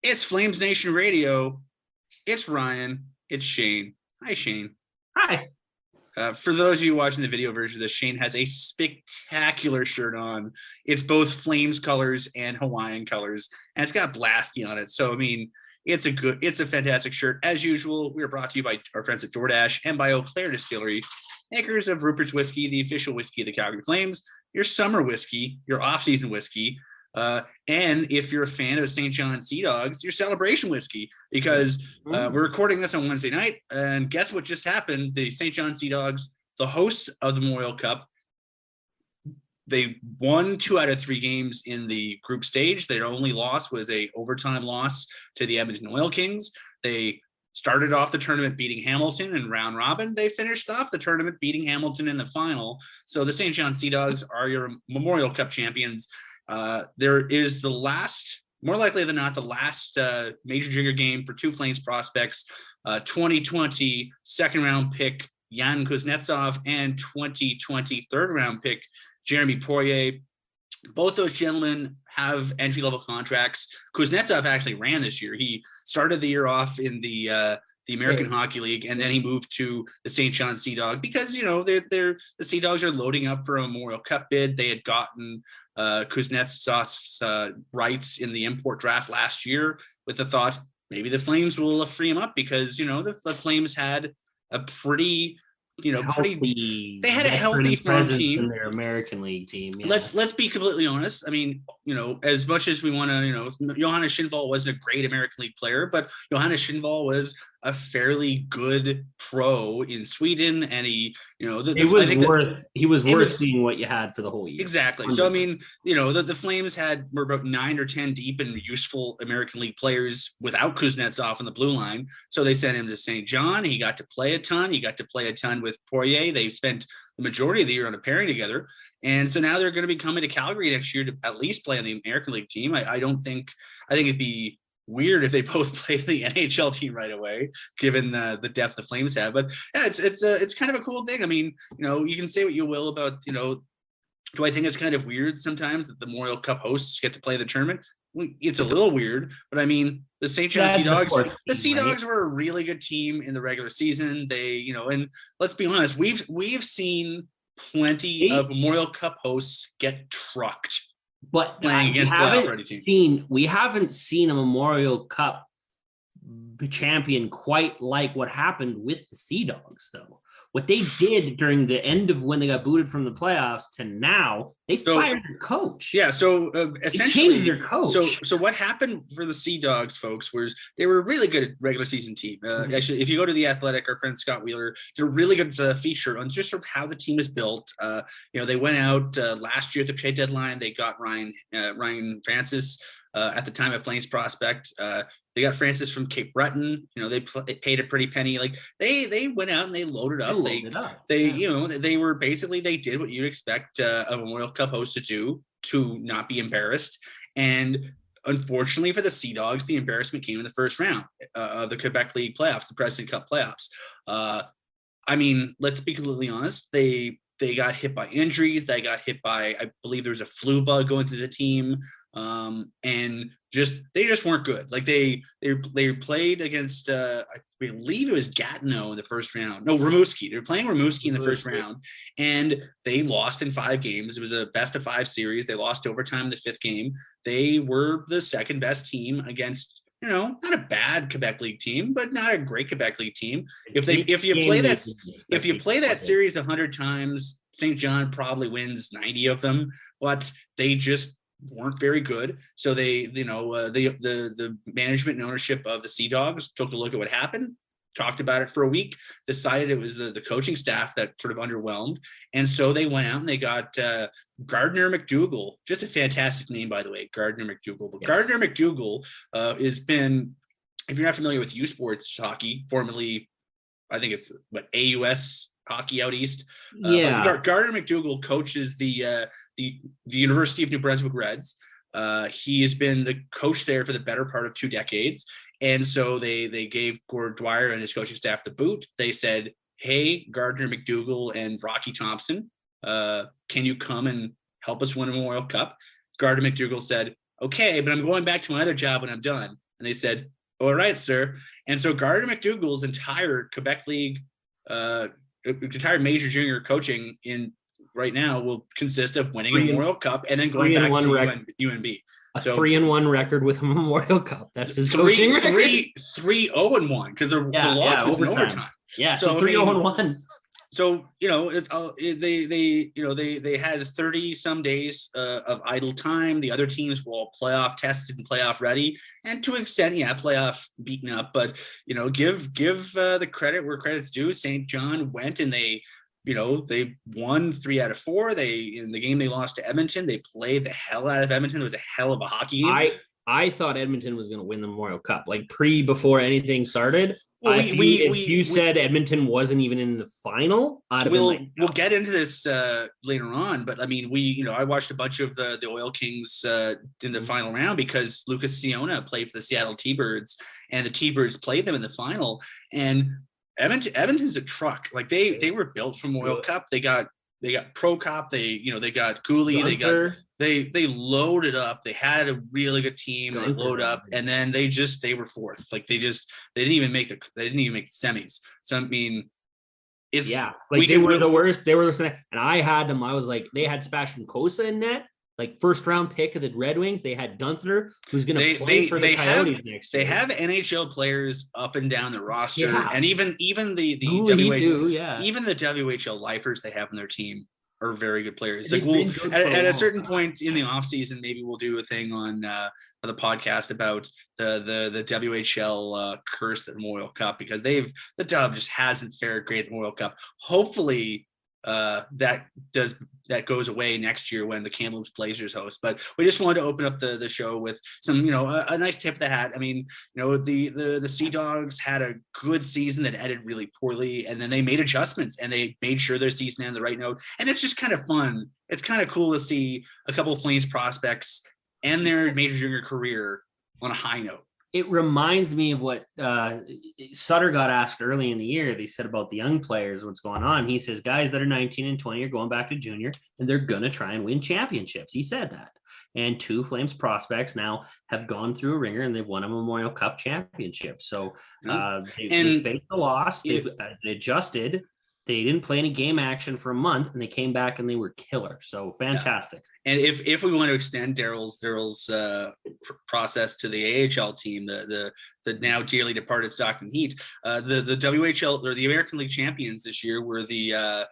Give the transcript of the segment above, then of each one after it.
It's Flames Nation Radio. It's Ryan. It's Shane. Hi, Shane. Hi. For those of you watching the video version of this, Shane has a spectacular shirt on. It's both Flames colors and Hawaiian colors, and it's got Blasty on it. So, I mean, it's a fantastic shirt. As usual, we are brought to you by our friends at DoorDash and by Eau Claire Distillery, makers of Rupert's Whiskey, the official whiskey of the Calgary Flames, your summer whiskey, your off-season whiskey, and if you're a fan of St. John Sea Dogs, your celebration whiskey, because we're recording this on Wednesday night, and guess what just happened? The St. John Sea Dogs, the hosts of the Memorial Cup, they won 2 out of 3 games in the group stage. Their only loss was a overtime loss to the Edmonton Oil Kings. They started off the tournament beating Hamilton in round robin. They finished off the tournament beating Hamilton in the final. So the St. John Sea Dogs are your Memorial Cup champions. There is the last, more likely than not, the last major junior game for 2 Flames prospects, 2020 second round pick Jan Kuznetsov and 2020 third round pick Jeremy Poirier. Both those gentlemen have entry-level contracts. Kuznetsov actually ran this year. He started the year off in the American Hockey League, and then he moved to the St. John Sea Dog because, you know, the Sea Dogs are loading up for a Memorial Cup bid. They had gotten Kuznetsov's rights in the import draft last year with the thought maybe the Flames will free him up because, you know, the Flames had a pretty, you know, they had a healthy farm team in their American League team. Yeah. Let's be completely honest. I mean, you know, as much as we want to, you know, Johannes Schindval wasn't a great American League player, but Johannes Schindval was a fairly good pro in Sweden, and he, you know, he was worth seeing what you had for the whole year. Exactly. So I mean, you know, the Flames were about 9 or 10 deep in useful American League players without Kuznetsov on the blue line. So they sent him to St. John. He got to play a ton. He got to play a ton with Poirier. They spent the majority of the year on a pairing together. And so now they're going to be coming to Calgary next year to at least play on the American League team. I think it'd be weird if they both play the NHL team right away, given the depth the Flames have. But yeah, it's kind of a cool thing. I mean, you know, you can say what you will about, you know, do I think it's kind of weird sometimes that the Memorial Cup hosts get to play the tournament? It's a little weird, but I mean, the St. John Sea Dogs, Dogs were a really good team in the regular season. They, you know, and let's be honest, we've seen plenty of Memorial Cup hosts get trucked. But playing against playoff-ready teams. We haven't seen a Memorial Cup champion quite like what happened with the Sea Dogs, though. What they did during the end of when they got booted from the playoffs to now, they fired their coach. Yeah, so essentially, they changed their coach. So what happened for the Sea Dogs, folks, was they were a really good regular season team. Actually, if you go to The Athletic, our friend Scott Wheeler did a really good feature on just sort of how the team is built. You know, they went out last year at the trade deadline. They got Ryan Francis at the time of Flames prospect. They got Francis from Cape Breton. You know, they paid a pretty penny. Like they went out and they loaded up. You know, they were basically, they did what you'd expect a Memorial Cup host to do, to not be embarrassed. And unfortunately for the Sea Dogs, the embarrassment came in the first round of the Quebec League playoffs, the President Cup playoffs. I mean, let's be completely honest. They got hit by injuries. They got hit by, I believe there was a flu bug going through the team. And they just weren't good. Like they played against I believe it was Gatineau in the first round. No, Rimouski. They were playing Rimouski in the first round, and they lost in 5 games. It was a best of 5 series. They lost overtime in the 5th game. They were the second best team against, you know, not a bad Quebec League team, but not a great Quebec League team. If you play that series 100 times, St. John probably wins 90 of them, but they just weren't very good. So they, you know, the management and ownership of the Sea Dogs took a look at what happened, talked about it for a week, decided it was the coaching staff that sort of underwhelmed. And so they went out and they got Gardner McDougall, just a fantastic name, by the way, Gardner McDougall. But yes. Gardner McDougall has been, if you're not familiar with U Sports hockey, formerly, I think it's AUS hockey out east. Gardner McDougall coaches the University of New Brunswick Reds. He has been the coach there for the better part of 2 decades. And so they gave Gord Dwyer and his coaching staff the boot. They said, hey, Gardner McDougall and Rocky Thompson, can you come and help us win a Memorial Cup? Gardner McDougall said, okay, but I'm going back to my other job when I'm done. And they said, all right, sir. And so Gardner McDougall's entire Quebec League, entire major junior coaching in right now will consist of winning a Memorial Cup and then going back to UNB. A 3-1 record with a Memorial Cup. That's his coaching record. 3-0-1 because the loss was in overtime. Yeah, so 3-0-1. So they had 30 some days of idle time. The other teams were all playoff tested and playoff ready, and to an extent, playoff beaten up. But give the credit where credit's due. St. John went and they won 3 out of 4. In the game they lost to Edmonton, they played the hell out of Edmonton. It was a hell of a hockey game. I thought Edmonton was going to win the Memorial Cup, like before anything started. Well, you said Edmonton wasn't even in the final. We'll get into this later on, but I mean, I watched a bunch of the Oil Kings in the final round because Lucas Siona played for the Seattle T-Birds, and the T-Birds played them in the final. And Edmonton's a truck. Like they were built from Oil Cup. They got Pro Cop. They got Gooley. They loaded up. They had a really good team. They load up, and then they were fourth. Like they didn't even make the semis. So I mean, they were the worst. They were the worst. And I had them. I was like, they had Sebastian Cossa in net, like first round pick of the Red Wings. They had Gunther, who's going to play for the Coyotes next year. They have NHL players up and down the roster, and even the WHL lifers they have on their team are very good players. Like at a certain point in the off season, maybe we'll do a thing on the podcast about the WHL curse at the Memorial Cup, because the Dub just hasn't fared great at the Memorial Cup. Hopefully that goes away next year when the Kamloops Blazers host. But we just wanted to open up the show with some, a nice tip of the hat. I mean, the Sea Dogs had a good season that ended really poorly, and then they made adjustments and they made sure their season ended on the right note. And it's just kind of fun. It's kind of cool to see a couple of Flames prospects end their major junior career on a high note. It reminds me of what Sutter got asked early in the year. They said about the young players, what's going on. He says, guys that are 19 and 20 are going back to junior, and they're going to try and win championships. He said that. And 2 Flames prospects now have gone through a ringer, and they've won a Memorial Cup championship. So they faced the loss. They adjusted. They didn't play any game action for a month, and they came back and they were killer. So fantastic. Yeah. And if we want to extend Daryl's process to the AHL team, the now dearly departed Stockton Heat, the WHL or the American League champions this year were they were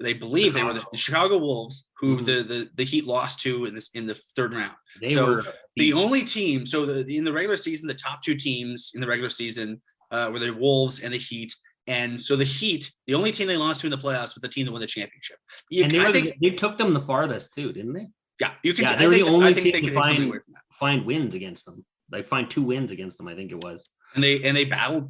the Chicago Wolves, who the Heat lost to in the third round. The only team. So in the regular season, the top 2 teams in the regular season were the Wolves and the Heat. And so the Heat, the only team they lost to in the playoffs was the team that won the championship. They took them the farthest too, didn't they? Yeah, you can. They were the only team to find wins against them, like find 2 wins against them. I think it was. And they battled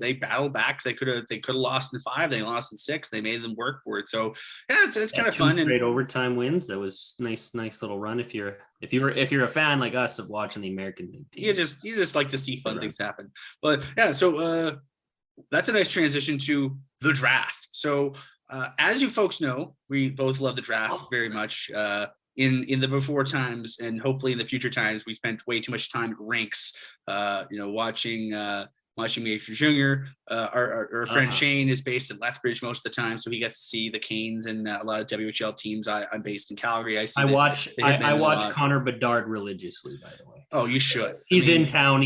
back. They could have lost in 5. They lost in 6. They made them work for it. So yeah, it's kind of fun. Great overtime wins. That was nice little run. If you're a fan like us of watching the American League team, you just like to see fun things happen. But yeah, so. That's a nice transition to the draft. So as you folks know, we both love the draft very much. In the before times, and hopefully in the future times, we spent way too much time at rinks, watching Major Junior. Our friend Shane is based in Lethbridge most of the time, so he gets to see the Canes and a lot of WHL teams. I'm based in Calgary. I watch Connor Bedard religiously, by the way. Oh, you should. He's in town.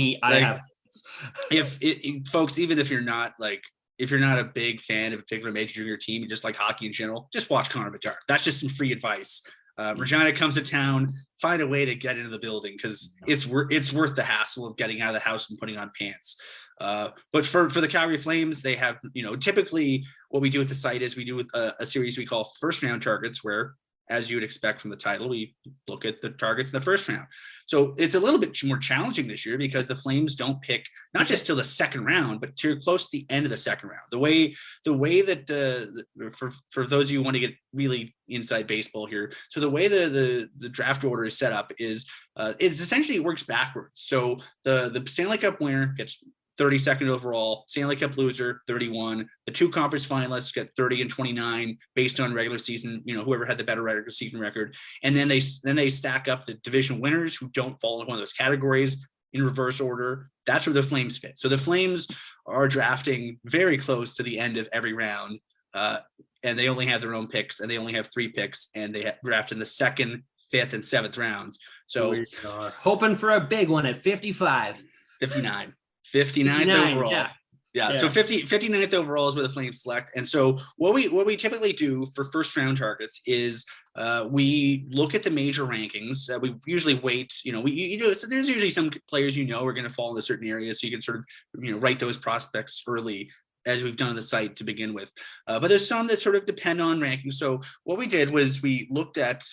Folks, even if you're not a big fan of a particular major junior team, you just like hockey in general, just watch Connor Bedard. That's just some free advice. Regina comes to town, find a way to get into the building, because it's worth the hassle of getting out of the house and putting on pants. But for the Calgary Flames, they have, typically what we do at the site is we do a series we call first round targets, where, as you would expect from the title, we look at the targets in the first round. So it's a little bit more challenging this year because the Flames don't pick not just till the second round, but to close to the end of the second round. The way that for those of you who want to get really inside baseball here, so the way the draft order is set up is it essentially works backwards. So the Stanley Cup winner gets 32nd overall, Stanley Cup loser 31. The 2 conference finalists get 30 and 29 based on regular season, whoever had the better regular season record. And then they stack up the division winners who don't fall into one of those categories. in reverse order, that's where the Flames fit. So the Flames are drafting very close to the end of every round, and they only have their own picks, and they only have 3 picks, and they draft in the 2nd, 5th, and 7th rounds. So we are hoping for a big one at 55. 59. 59th overall. Yeah. So 59th overall is where the Flames select. And so what we typically do for first round targets is we look at the major rankings. We usually wait, so there's usually some players are going to fall into certain areas, so you can sort of write those prospects early, as we've done on the site to begin with. But there's some that sort of depend on ranking. So what we did was we looked at,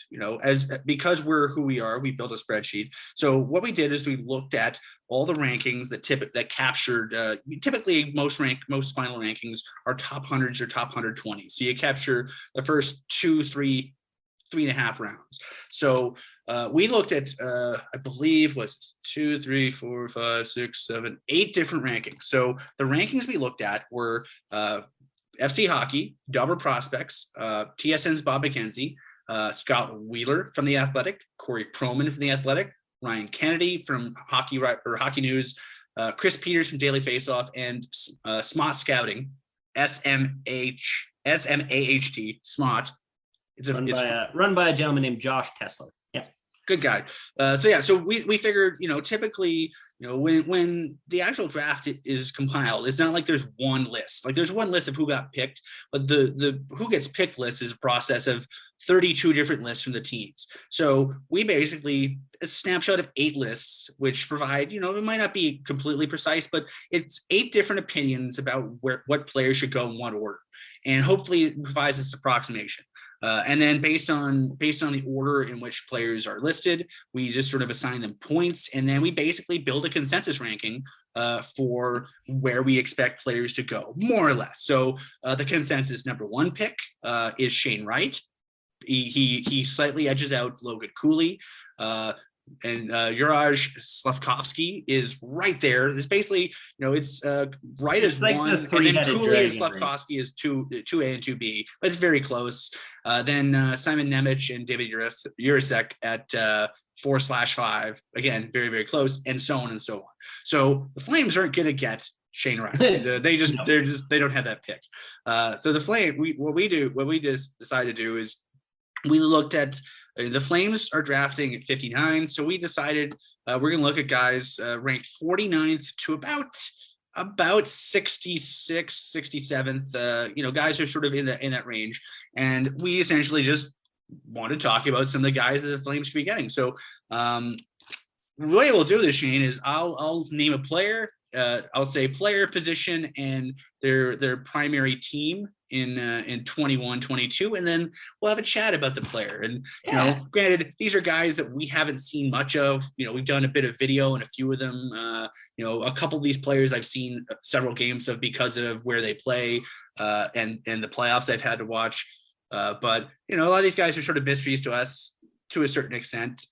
because we're who we are, we built a spreadsheet. So what we did is we looked at all the rankings that captured, typically most final rankings are top hundreds or top 120. So you capture the first 2, 3, 3.5 rounds. So we looked at, I believe was 2, 3, 4, 5, 6, 7, 8 different rankings. So the rankings we looked at were FC Hockey, Dobber Prospects, TSN's Bob McKenzie, Scott Wheeler from The Athletic, Corey Proman from The Athletic, Ryan Kennedy from Hockey News, Chris Peters from Daily Faceoff, and Smart Scouting, SMAHT, Smart. It's run by a gentleman named Josh Tesler. Yeah. Good guy. So we figured, typically, when the actual draft is compiled, it's not like there's one list. Like there's one list of who got picked, but the who gets picked list is a process of 32 different lists from the teams. So we basically a snapshot of 8 lists, which provide, it might not be completely precise, but it's 8 different opinions about what players should go in what order. And hopefully it provides this approximation. And then based on the order in which players are listed, we just sort of assign them points, and then we basically build a consensus ranking for where we expect players to go, more or less. So the consensus number 1 pick is Shane Wright. He slightly edges out Logan Cooley. And Juraj Slavkovsky is right there. It's basically, it's Wright is like 1, and then Cooley and Slavkovsky is 2A and 2B. But it's very close. Then Simon Nemec and David Jurasek at 4/5. Again, very, very close, and so on and so on. So the Flames aren't going to get Shane Wright. They don't have that pick. So the Flame, what we just decided to do is we looked at. The Flames are drafting at 59, so we decided we're going to look at guys ranked 49th to about 66th, 67th. Guys who are sort of in that range, and we essentially just want to talk about some of the guys that the Flames could be getting. So the way we'll do this, Shane, is I'll name a player. I'll say player, position, and their primary team in 21-22, and then we'll have a chat about the player. And granted, these are guys that we haven't seen much of. We've done a bit of video and a few of them. A couple of these players I've seen several games of because of where they play and the playoffs I've had to watch. But a lot of these guys are sort of mysteries to us to a certain extent.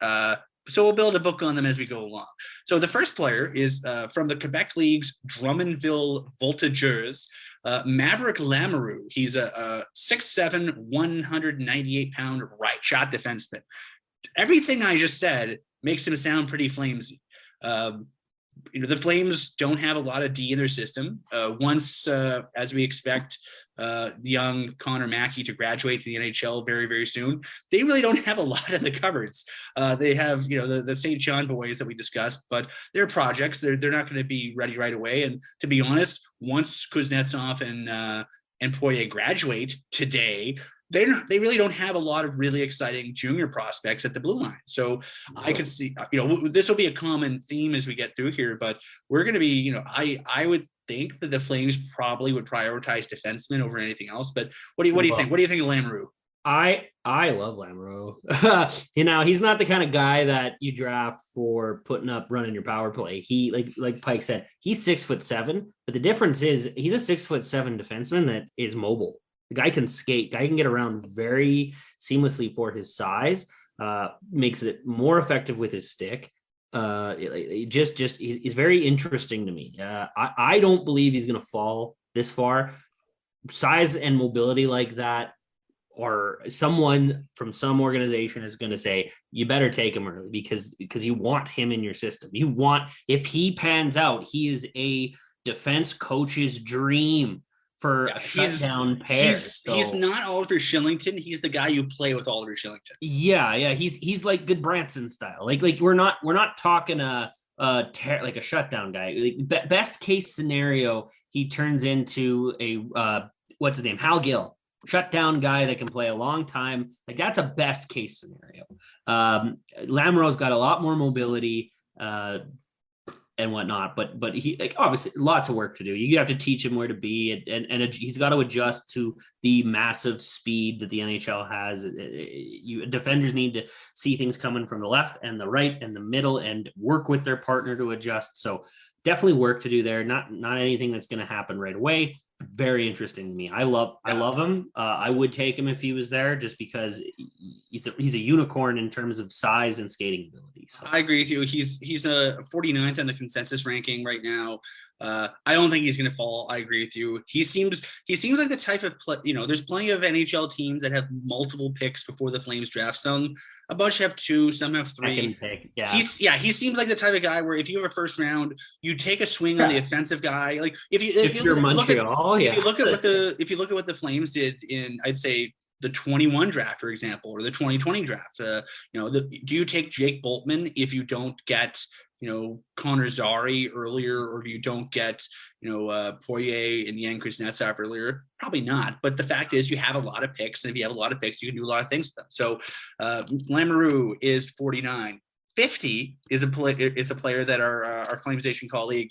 So we'll build a book on them as we go along. So the first player is from the Quebec League's Drummondville Voltigeurs, Maverick Lamoureux. He's a 6'7", 198-pound right shot defenseman. Everything I just said makes him sound pretty Flamesy. The Flames don't have a lot of D in their system. Once, as we expect, the young Connor Mackey to graduate to the NHL very, very soon, they really don't have a lot in the cupboards. They have, the St. John boys that we discussed, but they're projects. They're not going to be ready right away. And to be honest, once Kuznetsov and Poirier graduate today, they really don't have a lot of really exciting junior prospects at the blue line. So I could see, this will be a common theme as we get through here, but we're going to be, I would think that the Flames probably would prioritize defensemen over anything else. But what do you think? What do you think of Lamoureux? I love Lamoureux. He's not the kind of guy that you draft for putting up running your power play. He like Pike said, he's 6'7", but the difference is he's a 6'7" defenseman that is mobile. The guy can skate, guy can get around very seamlessly for his size, makes it more effective with his stick. He's very interesting to me. I don't believe he's going to fall this far. Size and mobility like that or someone from some organization is going to say, you better take him early because you want him in your system. You want, if he pans out, he is a defense coach's dream for a shutdown pair. He's not Oliver Shillington. He's the guy you play with Oliver Shillington. Yeah. He's like good Branson style. Like we're not talking like a shutdown guy. Like, best case scenario, he turns into a what's his name? Hal Gill. Shutdown guy that can play a long time. Like that's a best case scenario. Lamoureux's got a lot more mobility and whatnot, but he, like, obviously lots of work to do. You have to teach him where to be, and he's got to adjust to the massive speed that the NHL has. Defenders need to see things coming from the left and the right and the middle and work with their partner to adjust. So definitely work to do there. Not anything that's going to happen right away. Very interesting to me. I love him. I would take him if he was there, just because he's a unicorn in terms of size and skating ability. So. I agree with you. He's a 49th on the consensus ranking right now. I don't think he's going to fall. I agree with you. He seems like the type of there's plenty of NHL teams that have multiple picks before the Flames draft. Some, a bunch have 2, some have 3. Yeah. He seems like the type of guy where if you have a first round, you take a swing on the offensive guy. Like if you look at what the Flames did in, I'd say, the 21 draft, for example, or the 2020 draft. Do you take Jake Boltman if you don't get Connor Zary earlier, or if you don't get Poirier and Yan Kuznetsov earlier? Probably not. But the fact is, you have a lot of picks, and if you have a lot of picks, you can do a lot of things with them. So Lamoureux is 49. 50 is a player that our FlamesNation colleague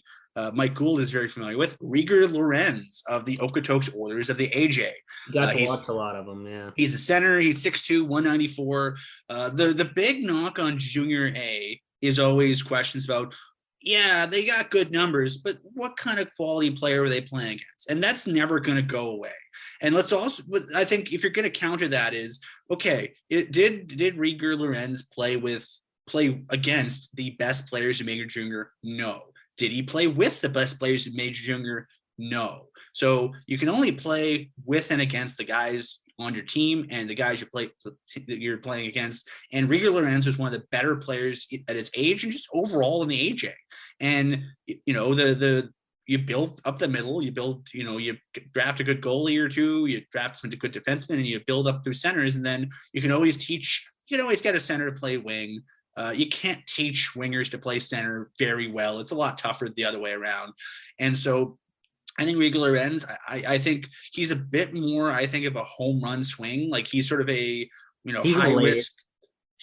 Mike Gould is very familiar with, Rieger Lorenz of the Okotoks Oilers of the AJ. You got to watch a lot of them, yeah. He's a center. He's 6'2", 194. The big knock on Junior A is always questions about, they got good numbers, but what kind of quality player were they playing against? And that's never going to go away. And let's also, I think if you're going to counter that is, okay, did Rieger Lorenz play against the best players in Major Junior? No. Did he play with the best players in Major Junior? No. So you can only play with and against the guys on your team and the guys you're playing against. And Rieger Lorenz was one of the better players at his age and just overall in the AJ. And you build up the middle, you draft a good goalie or two, you draft some good defensemen, and you build up through centers. And then you can always get a center to play wing. You can't teach wingers to play center very well. It's a lot tougher the other way around. And so I think Rieger Lorenz, I think he's a bit more, I think, of a home run swing. Like he's sort of a, high risk.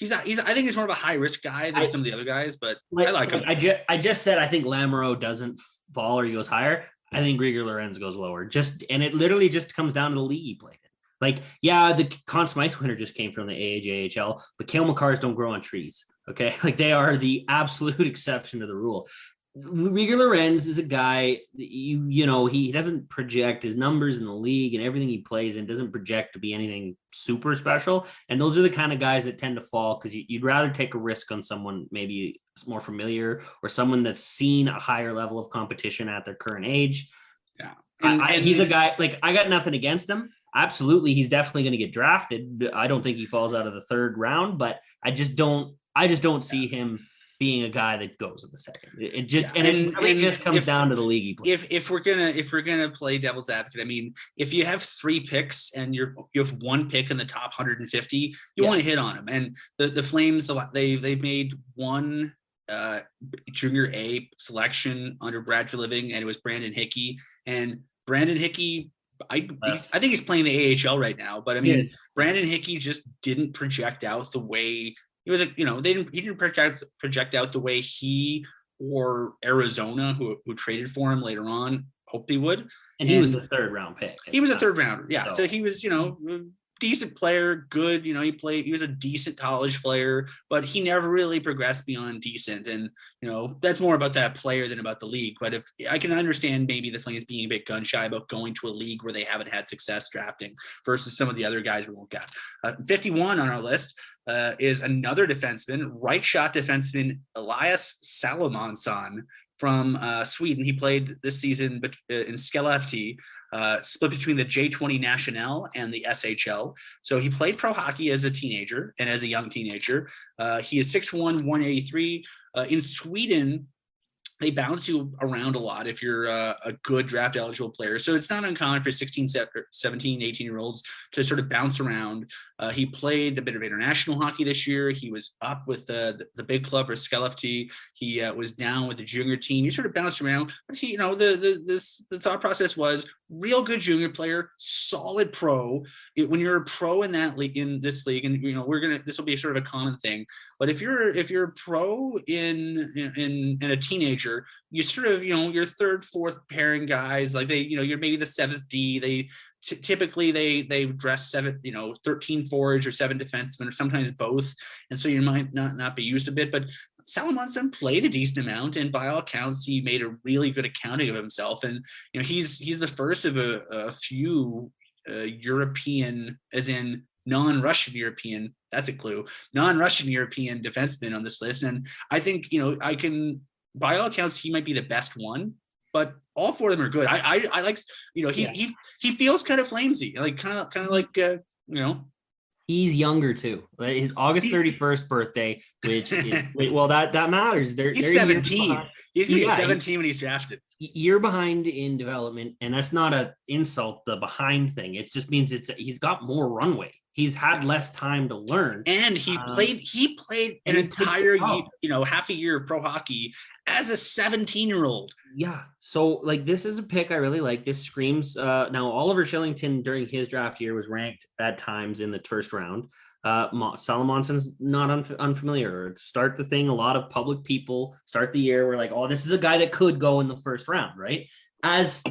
I think he's more of a high risk guy than some of the other guys, but I like him. I just said I think Lamoureux doesn't fall or he goes higher. I think Rieger Lorenz goes lower. And it literally just comes down to the league he played in. Like, the Conn Smythe winner just came from the AHL, but Cale Makars don't grow on trees. Okay. Like they are the absolute exception to the rule. Rieger Lorenz is a guy, he doesn't project his numbers in the league and everything he plays in doesn't project to be anything super special. And those are the kind of guys that tend to fall because you'd rather take a risk on someone maybe more familiar or someone that's seen a higher level of competition at their current age. Yeah. And he's a guy, like, I got nothing against him. Absolutely. He's definitely going to get drafted. I don't think he falls out of the third round, but I just don't see him being a guy that goes in the second. It just comes down to the league he plays. If we're gonna play devil's advocate, I mean, if you have 3 picks and you have 1 pick in the top 150, you want to hit on them. And the Flames, they've made 1 Junior A selection under Brad Living, and it was Brandon Hickey. And Brandon Hickey, I think he's playing the AHL right now, but I mean, Brandon Hickey just didn't project out the way he was. He didn't project out the way he or Arizona, who traded for him later on, hoped he would. And he was a 3rd round pick. He was a 3rd rounder, yeah. So he was, decent player, good. He was a decent college player, but he never really progressed beyond decent. And, that's more about that player than about the league. But if I can understand maybe the Flames being a bit gun shy about going to a league where they haven't had success drafting versus some of the other guys we won't get. 51 on our list is another defenseman, right shot defenseman, Elias Salomonsson from Sweden. He played this season in Skellefteå. split between the J20 National and the SHL. So he played pro hockey as a teenager and as a young teenager. He is 6'1", 183. In Sweden, they bounce you around a lot if you're a good draft eligible player. So it's not uncommon for 16, 17, 18-year-olds to sort of bounce around. He played a bit of international hockey this year. He was up with the big club for Skellefteå. He was down with the junior team. He sort of bounced around. But he, the thought process was real good junior player, solid pro. When you're a pro in that league, in this league, and this will be sort of a common thing. But if you're a pro in a teenager, you sort of, your third, fourth pairing guys, like you're maybe the seventh D. They typically they dress 13 forwards or 7 defensemen, or sometimes both. And so you might not be used a bit, but Salomonsson played a decent amount, and by all accounts, he made a really good accounting of himself. And he's the first of a few European, as in non-Russian European. That's a clue. Non-Russian European defensemen on this list, and I think by all accounts, he might be the best one. But all 4 of them are good. I like, he feels kind of flamesy, like kind of like He's younger too. His August 31st birthday, which is, well, that matters. He's 17. He's gonna be 17 when he's drafted. Year behind in development, and that's not an insult. The behind thing, it just means he's got more runway. He's had less time to learn, and he played an entire year, half a year of pro hockey as a 17-year-old. Yeah. So this is a pick I really like. This screams. Now Oliver Shillington during his draft year was ranked at times in the first round. Salomonsson's not unfamiliar. Start the thing. A lot of public people start the year. We're like, oh, this is a guy that could go in the first round, right? As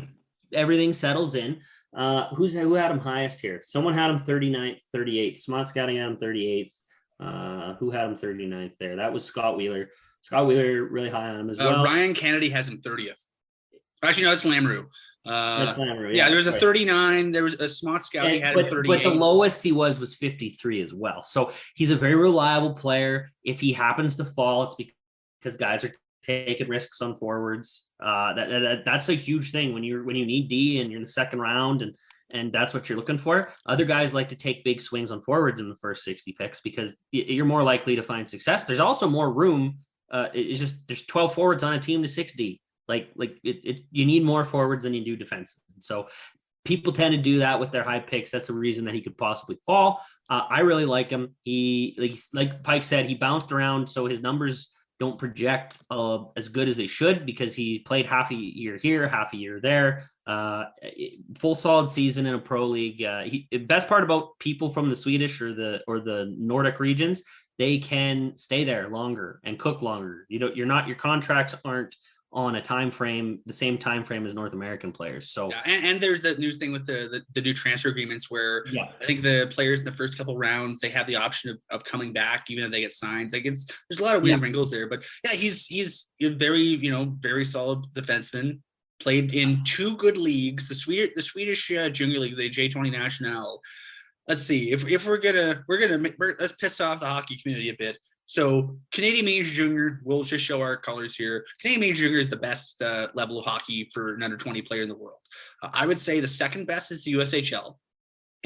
everything settles in. Who had him highest here? Someone had him 39th, 38th. Smart Scouting had him 38th. Who had him 39th there? That was Scott Wheeler. Scott Wheeler really high on him as well. Ryan Kennedy has him 30th. Actually, no, it's Lamoureux. That's Lamoureux. Yeah, there was a 39. There was a Smart Scout. He had him 38. But the lowest he was 53 as well. So he's a very reliable player. If he happens to fall, it's because guys are taking risks on forwards. That's a huge thing when you need D and you're in the second round, and that's what you're looking for. Other guys like to take big swings on forwards in the first 60 picks because you're more likely to find success. There's also more room. It's just there's 12 forwards on a team to 6D. You need more forwards than you do defense. So people tend to do that with their high picks. That's a reason that he could possibly fall. I really like him. He, like Pike said, he bounced around, so his numbers don't project as good as they should because he played half a year here, half a year there. Full solid season in a pro league. Best part about people from the Swedish or the Nordic regions, they can stay there longer and cook longer. Your contracts aren't on a time frame, the same time frame as North American players. So and there's the news thing with the new transfer agreements where I think the players in the first couple rounds, they have the option of coming back even if they get signed. There's a lot of weird wrinkles there, but he's a very very solid defenseman. Played in 2 good leagues, the Swedish Junior League, the J20 National. Let's see if let's piss off the hockey community a bit. So Canadian Major Junior, we'll just show our colors here. Canadian Major Junior is the best level of hockey for an under 20 player in the world. I would say the second best is the USHL,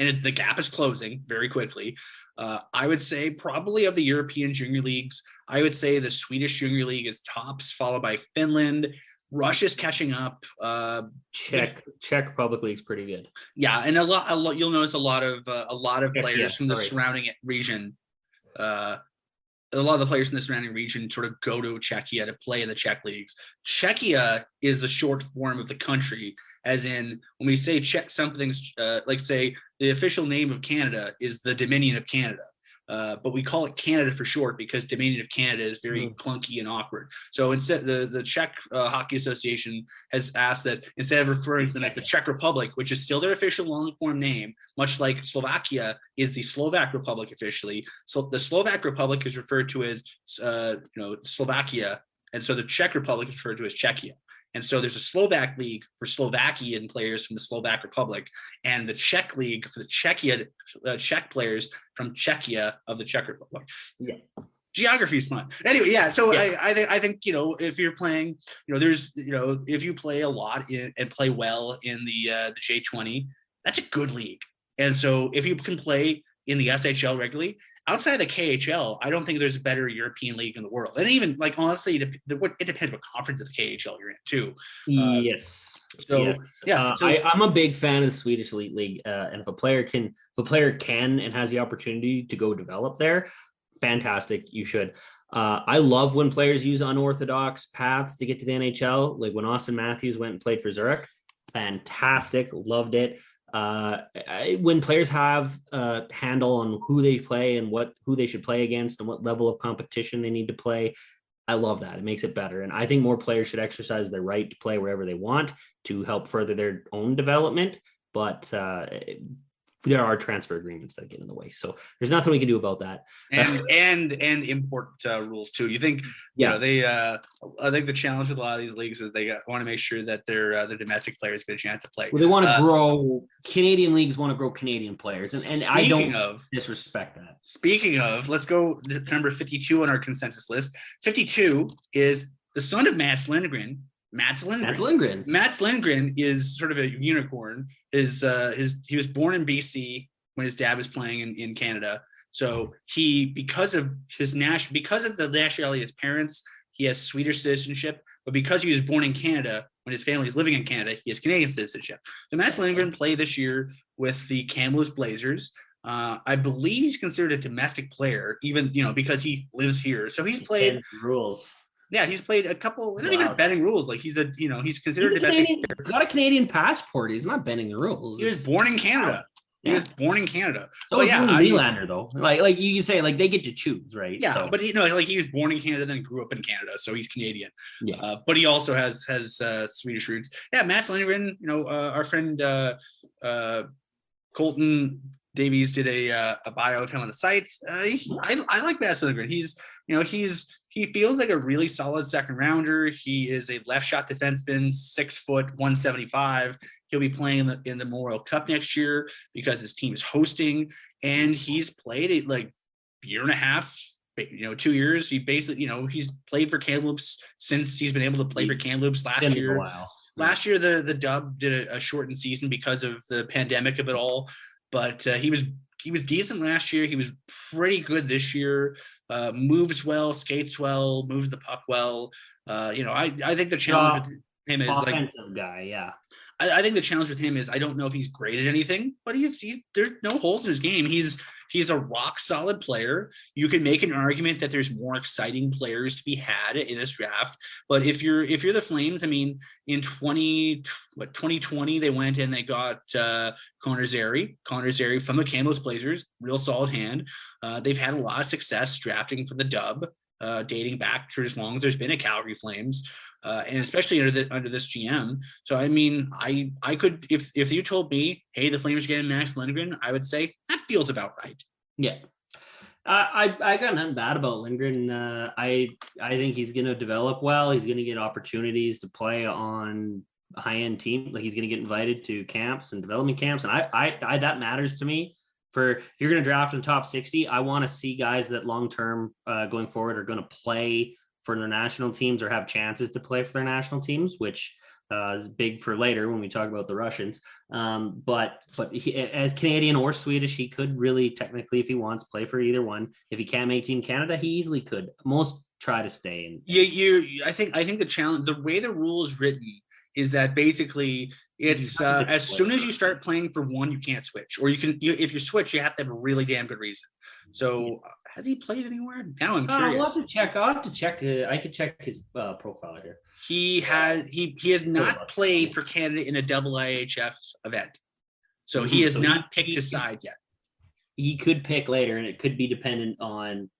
and the gap is closing very quickly. I would say probably of the European Junior Leagues, I would say the Swedish Junior League is tops, followed by Finland. Russia's catching up. Czech Republic League's pretty good. Yeah, and a lot. You'll notice a lot of players from the surrounding region. A lot of the players in the surrounding region sort of go to Czechia to play in the Czech leagues. Czechia is the short form of the country, as in when we say Czech something's like say the official name of Canada is the Dominion of Canada. But we call it Canada for short because Dominion of Canada is very clunky and awkward. So instead, the Czech Hockey Association has asked that instead of referring to them as the Czech Republic, which is still their official long-form name, much like Slovakia is the Slovak Republic officially. So the Slovak Republic is referred to as Slovakia, and so the Czech Republic is referred to as Czechia. And so there's a Slovak league for Slovakian players from the Slovak Republic, and the Czech league for the Czech players from Czechia of the Czech Republic. Yeah. Geography is fun. Anyway, yeah. So I think if you're playing, there's if you play a lot and play well in the J20, that's a good league. And so if you can play in the SHL regularly, outside the KHL, I don't think there's a better European league in the world. And even honestly, it depends what conference of the KHL you're in too. Yes. So yeah, I'm a big fan of the Swedish Elite League, and if a player can and has the opportunity to go develop there, fantastic. You should. I love when players use unorthodox paths to get to the NHL, like when Austin Matthews went and played for Zurich. Fantastic, loved it. When players have a handle on who they play and who they should play against and what level of competition they need to play, I love that. It makes it better. And I think more players should exercise their right to play wherever they want to help further their own development. But there are transfer agreements that get in the way. So there's nothing we can do about that. And import rules too. You think, I think the challenge with a lot of these leagues is they want to make sure that their domestic players get a chance to play. Well, they want to grow, Canadian leagues want to grow Canadian players. And I don't disrespect that. Speaking of, let's go to number 52 on our consensus list. 52 is the son of Mats Lindgren. Mats Lindgren is sort of a unicorn. He was born in BC when his dad was playing in Canada. So because of the nationality of his parents, he has Swedish citizenship. But because he was born in Canada, when his family is living in Canada, he has Canadian citizenship. So Mats Lindgren played this year with the Kamloops Blazers. I believe he's considered a domestic player, even because he lives here. So he's played rules. Yeah, he's played a couple. Not even bending rules. Like he's considered a domestic player. He's got a Canadian passport. He's not bending the rules. He was born in Canada. He was born in Canada. So Nylander though. Like you can say, like they get to choose, right? Yeah, so. But he was born in Canada, then grew up in Canada, so he's Canadian. Yeah. But he also has Swedish roots. Yeah, Mats Lindgren. Our friend Colton Davies did a bio of him on the site. I like Mats Lindgren. He feels like a really solid second rounder. He is a left shot defenseman, 6 foot, 175. He'll be playing in the Memorial Cup next year because his team is hosting, and he's played it like year and a half, 2 years. He basically, he's played for Kamloops since he's been able to play for Kamloops last year. Last year, the Dub did a shortened season because of the pandemic of it all, but he was decent last year. He was pretty good this year. Moves well, skates well, moves the puck well. I think the challenge with him is offensive guy. Yeah. I think the challenge with him is I don't know if he's great at anything, but he's there's no holes in his game. He's a rock solid player. You can make an argument that there's more exciting players to be had in this draft. But if you're the Flames, I mean, in 2020 they went and they got Connor Zary from the Kamloops Blazers, real solid hand. They've had a lot of success drafting for the Dub, dating back to as long as there's been a Calgary Flames. And especially under this GM. So, I mean, I could, if you told me, hey, the Flames are getting Mats Lindgren, I would say that feels about right. Yeah. I got nothing bad about Lindgren. I think he's going to develop well. He's going to get opportunities to play on a high-end team. Like he's going to get invited to camps and development camps. And I that matters to me. If you're going to draft in the top 60, I want to see guys that long-term going forward are going to play for their national teams or have chances to play for their national teams, which is big for later when we talk about the Russians. But he, as Canadian or Swedish, he could really technically, if he wants, play for either one. If he can't make Team Canada, he easily could. Most try to stay in. I think the challenge, the way the rule is written, is that basically it's as soon as you start playing for one, you can't switch, or if you switch, you have to have a really damn good reason. So has he played anywhere? Now I'm curious. I'll have to check. I could check his profile here. He has not played for Canada in a double IHF event. So he has not picked his side yet. He could pick later, and it could be dependent on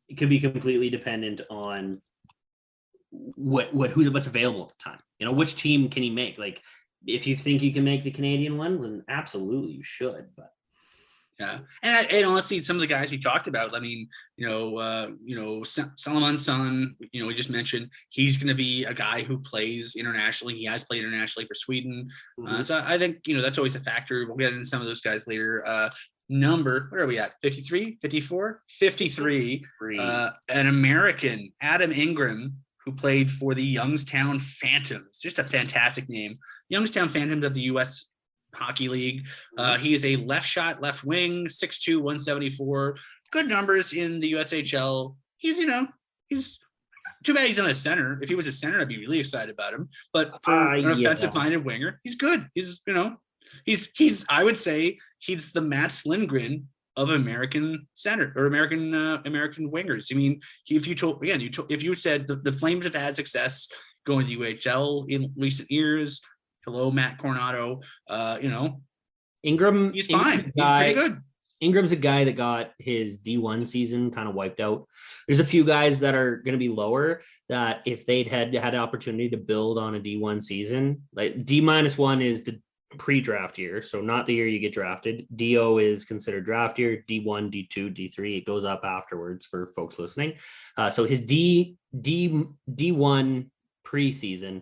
it could be completely dependent on what's available at the time. Which team can he make? Like if you think you can make the Canadian one, then absolutely you should, but yeah, and honestly, some of the guys we talked about, I mean, Salomon's son, we just mentioned, he's going to be a guy who plays internationally. He has played internationally for Sweden. So I think, that's always a factor. We'll get into some of those guys later. number, where are we at? 53, 54, 53. An American, Adam Ingram, who played for the Youngstown Phantoms. Just a fantastic name. Youngstown Phantoms of the U.S. Hockey League. He is a left shot, left wing, 6'2", 174. Good numbers in the USHL. He's too bad he's not a center. If he was a center, I'd be really excited about him. But for an offensive-minded winger, he's good. He's I would say he's the Mats Lindgren of American center or American wingers. I mean, if you said the Flames have had success going to the UHL in recent years, hello, Matt Coronado, Ingram, he's fine. He's pretty good. Ingram's a guy that got his D1 season kind of wiped out. There's a few guys that are going to be lower that if they'd had an opportunity to build on a D1 season, like D-1 is the pre-draft year, so not the year you get drafted. DO is considered draft year. D1, D2, D3, it goes up afterwards for folks listening. So his D1 preseason,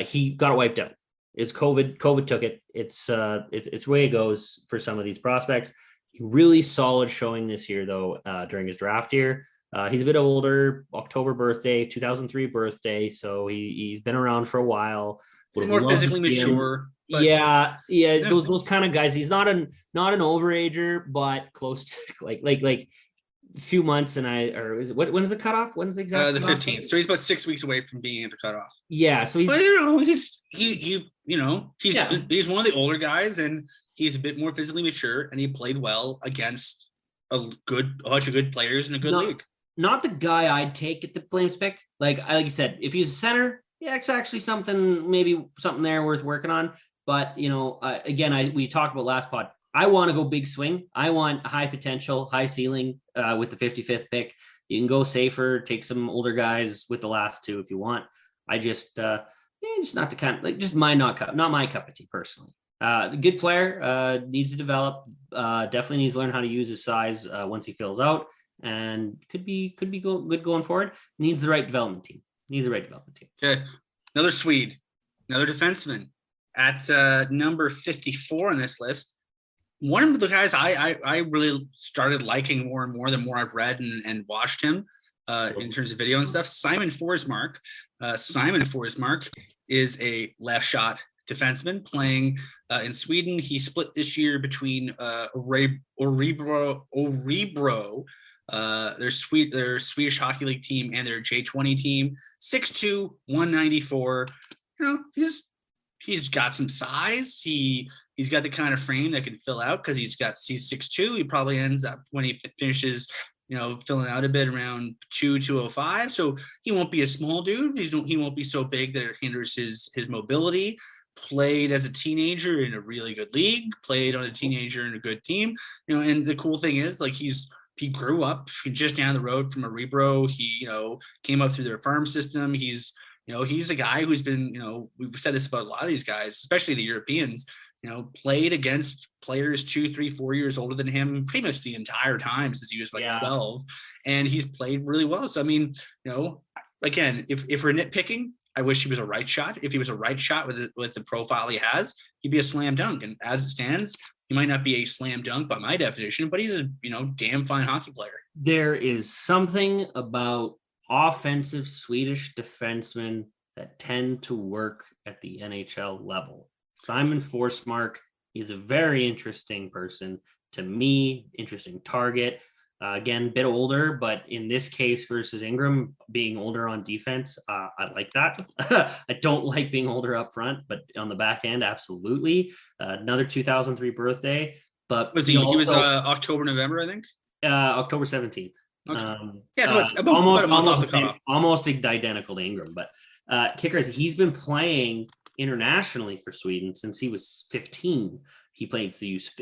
he got wiped out. It's COVID took it. It's the way it goes for some of these prospects. Really solid showing this year though, during his draft year. He's a bit older, October birthday, 2003 birthday, so he's been around for a while. More physically mature. But yeah. Those kind of guys. He's not an overager, but close to like few months. When's the cutoff? When's the exact? The 15th. So he's about 6 weeks away from being at the cutoff. Yeah. So he's he's one of the older guys, and he's a bit more physically mature, and he played well against a bunch of good players in a good league. Not the guy I'd take at the Flames pick. Like you said, if he's a center, yeah, it's actually something there worth working on. But we talked about last pod. I want to go big swing. I want a high potential, high ceiling with the 55th pick. You can go safer, take some older guys with the last two if you want. I just it's not the kind just not my cup of tea personally. Good player, needs to develop. Definitely needs to learn how to use his size once he fills out, and could be good going forward. Needs the right development team. Okay, another Swede, another defenseman at number 54 on this list. One of the guys I really started liking more and more the more I've read and watched him in terms of video and stuff. Simon Forsmark. Simon Forsmark is a left shot defenseman playing in Sweden. He split this year between Örebro, their Swedish Hockey League team, and their J20 team. 6'2", 194. He's got some size. He's got the kind of frame that can fill out because he's 6'2". He probably ends up when he finishes, filling out a bit around 205. So he won't be a small dude. He won't be so big that it hinders his mobility. Played as a teenager in a really good league, played on a teenager in a good team, and the cool thing is he grew up just down the road from Örebro. He, came up through their farm system. He's a guy who's been, we've said this about a lot of these guys, especially the Europeans, played against players 2, 3, 4 years older than him pretty much the entire time since he was 12, and he's played really well. So, I mean, again, if we're nitpicking, I wish he was a right shot. If he was a right shot with the profile he has, he'd be a slam dunk. And as it stands, he might not be a slam dunk by my definition, but he's a damn fine hockey player. There is something about offensive Swedish defensemen that tend to work at the NHL level. Simon Forsmark is a very interesting person to me, interesting target. Again, a bit older, but in this case versus Ingram being older on defense, I like that. I don't like being older up front, but on the back end, absolutely. Another 2003 birthday, but was he was October, November, I think. October 17th. Okay. So it's about a month off the cutoff. Almost identical to Ingram, but kicker is he's been playing internationally for Sweden since he was 15. He played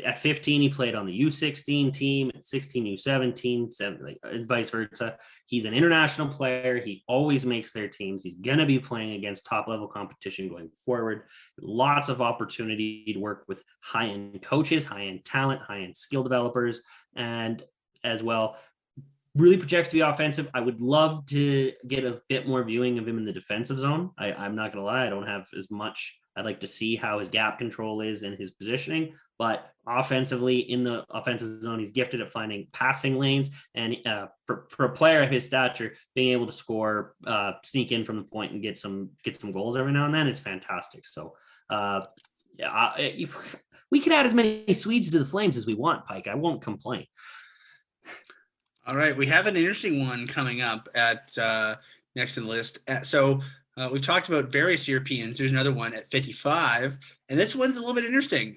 at 15. He played on the U16 team, at 16 U17, vice versa. He's an international player. He always makes their teams. He's going to be playing against top level competition going forward. Lots of opportunity to work with high end coaches, high end talent, high end skill developers, and as well, really projects to be offensive. I would love to get a bit more viewing of him in the defensive zone. I'm not going to lie. I don't have as much I'd like to see how his gap control is and his positioning. But offensively, in the offensive zone, he's gifted at finding passing lanes. And for a player of his stature, being able to score, sneak in from the point and get some goals every now and then is fantastic. So we could add as many Swedes to the Flames as we want, Pike. I won't complain. All right, we have an interesting one coming up at next in the list. We've talked about various Europeans. There's another one at 55, and this one's a little bit interesting.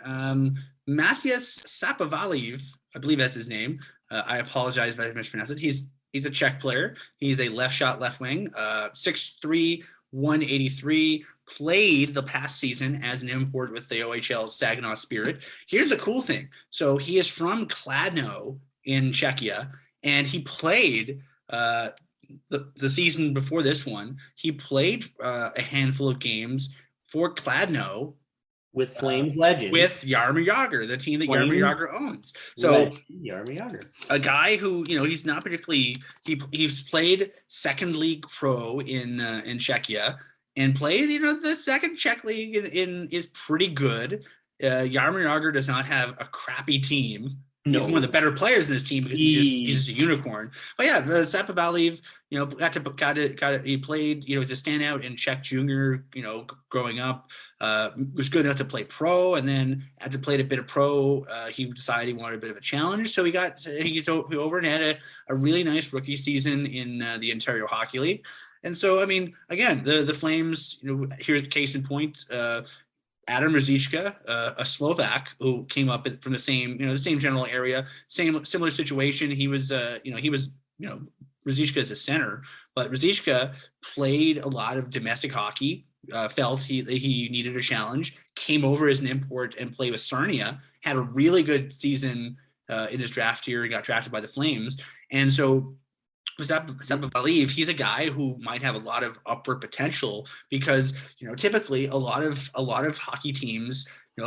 Matthias Sapovaliv, I believe that's his name. I apologize if I mispronounced it. He's a Czech player. He's a left shot, left wing, 6'3", 183, played the past season as an import with the OHL's Saginaw Spirit. Here's the cool thing. So he is from Kladno in Czechia, and he played the season before this one. He played a handful of games for Kladno with Flames legend, with Jaromir Jagr, the team that Jaromir Jagr owns. So Jaromir Jagr, a guy who, he's not particularly, he's played second league pro in Czechia and played, the second Czech league is pretty good. Jaromir Jagr does not have a crappy team. He's one of the better players in this team because he's just a unicorn. But yeah, Sapovaliv, he played, to stand out in Czech junior, growing up, was good enough to play pro. And then after played a bit of pro, he decided he wanted a bit of a challenge. So he's over and had a really nice rookie season in the Ontario Hockey League. And so, again, the Flames, here's case in point, Adam Ruzicka, a Slovak who came up from the same general area, similar situation. He was, Ruzicka is a center, but Ruzicka played a lot of domestic hockey, felt he needed a challenge, came over as an import and played with Sarnia, had a really good season in his draft year and got drafted by the Flames. And so Sapovaliv, he's a guy who might have a lot of upward potential because, typically a lot of hockey teams,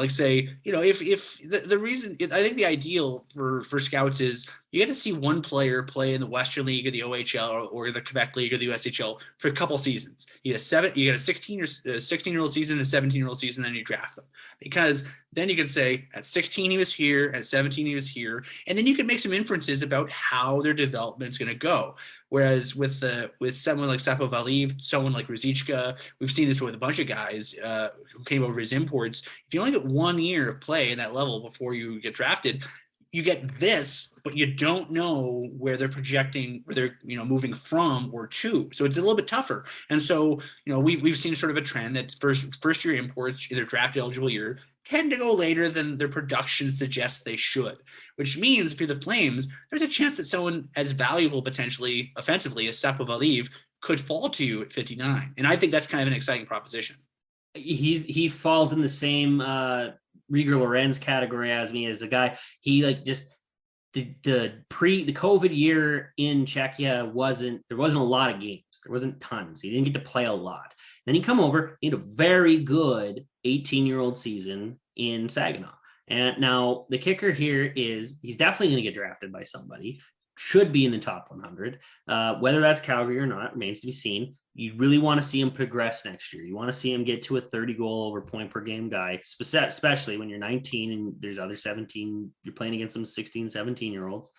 say, if the reason, I think the ideal for scouts is you get to see one player play in the Western League or the OHL or the Quebec League or the USHL for a couple seasons. You get a 16-year-old season and a 17-year-old season, then you draft them. Because then you can say at 16 he was here, at 17 he was here, and then you can make some inferences about how their development's going to go. Whereas with someone like Sapovaliv, someone like Ruzicka, we've seen this with a bunch of guys who came over as imports. If you only get 1 year of play in that level before you get drafted, you get this, but you don't know where they're projecting, where they're moving from or to. So it's a little bit tougher. And so we've seen sort of a trend that first year imports, either draft eligible year, tend to go later than their production suggests they should. Which means if you're the Flames, there's a chance that someone as valuable potentially offensively as Sapovaliv could fall to you at 59. And I think that's kind of an exciting proposition. He falls in the same Rieger Lorenz category as me as a guy. He the COVID year in Czechia there wasn't a lot of games. There wasn't tons. He didn't get to play a lot. Then he come over, he had a very good 18-year-old season in Saginaw. And now the kicker here is he's definitely going to get drafted by somebody, should be in the top 100. Whether that's Calgary or not remains to be seen. You really want to see him progress next year. You want to see him get to a 30 goal over point per game guy, especially when you're 19 and there's other 17, you're playing against some 16, 17-year-olds.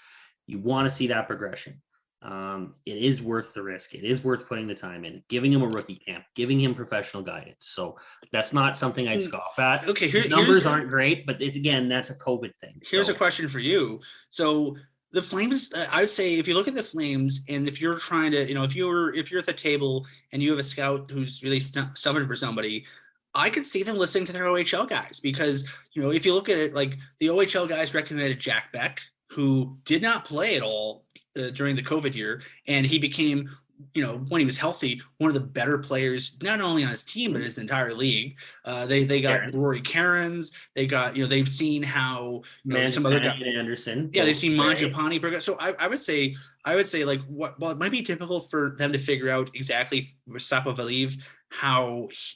You want to see that progression. It is worth the risk. It is worth putting the time in, giving him a rookie camp, giving him professional guidance. So that's not something I'd scoff at. Okay, his numbers aren't great, but that's a COVID thing. Here's a question for you. So the Flames, I would say, if you look at the Flames, and if you're trying to, if you're at the table and you have a scout who's really subbing for somebody, I could see them listening to their OHL guys because, if you look at it, like the OHL guys recommended Jack Beck, who did not play at all during the COVID year, and he became, when he was healthy, one of the better players, not only on his team, but his entire league. They got Rory Cairns. They got, they've seen how some other guys. Anderson. Yeah, they've seen Mangiapane progress. So I would say like it might be difficult for them to figure out exactly with Sapovaliv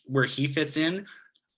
where he fits in.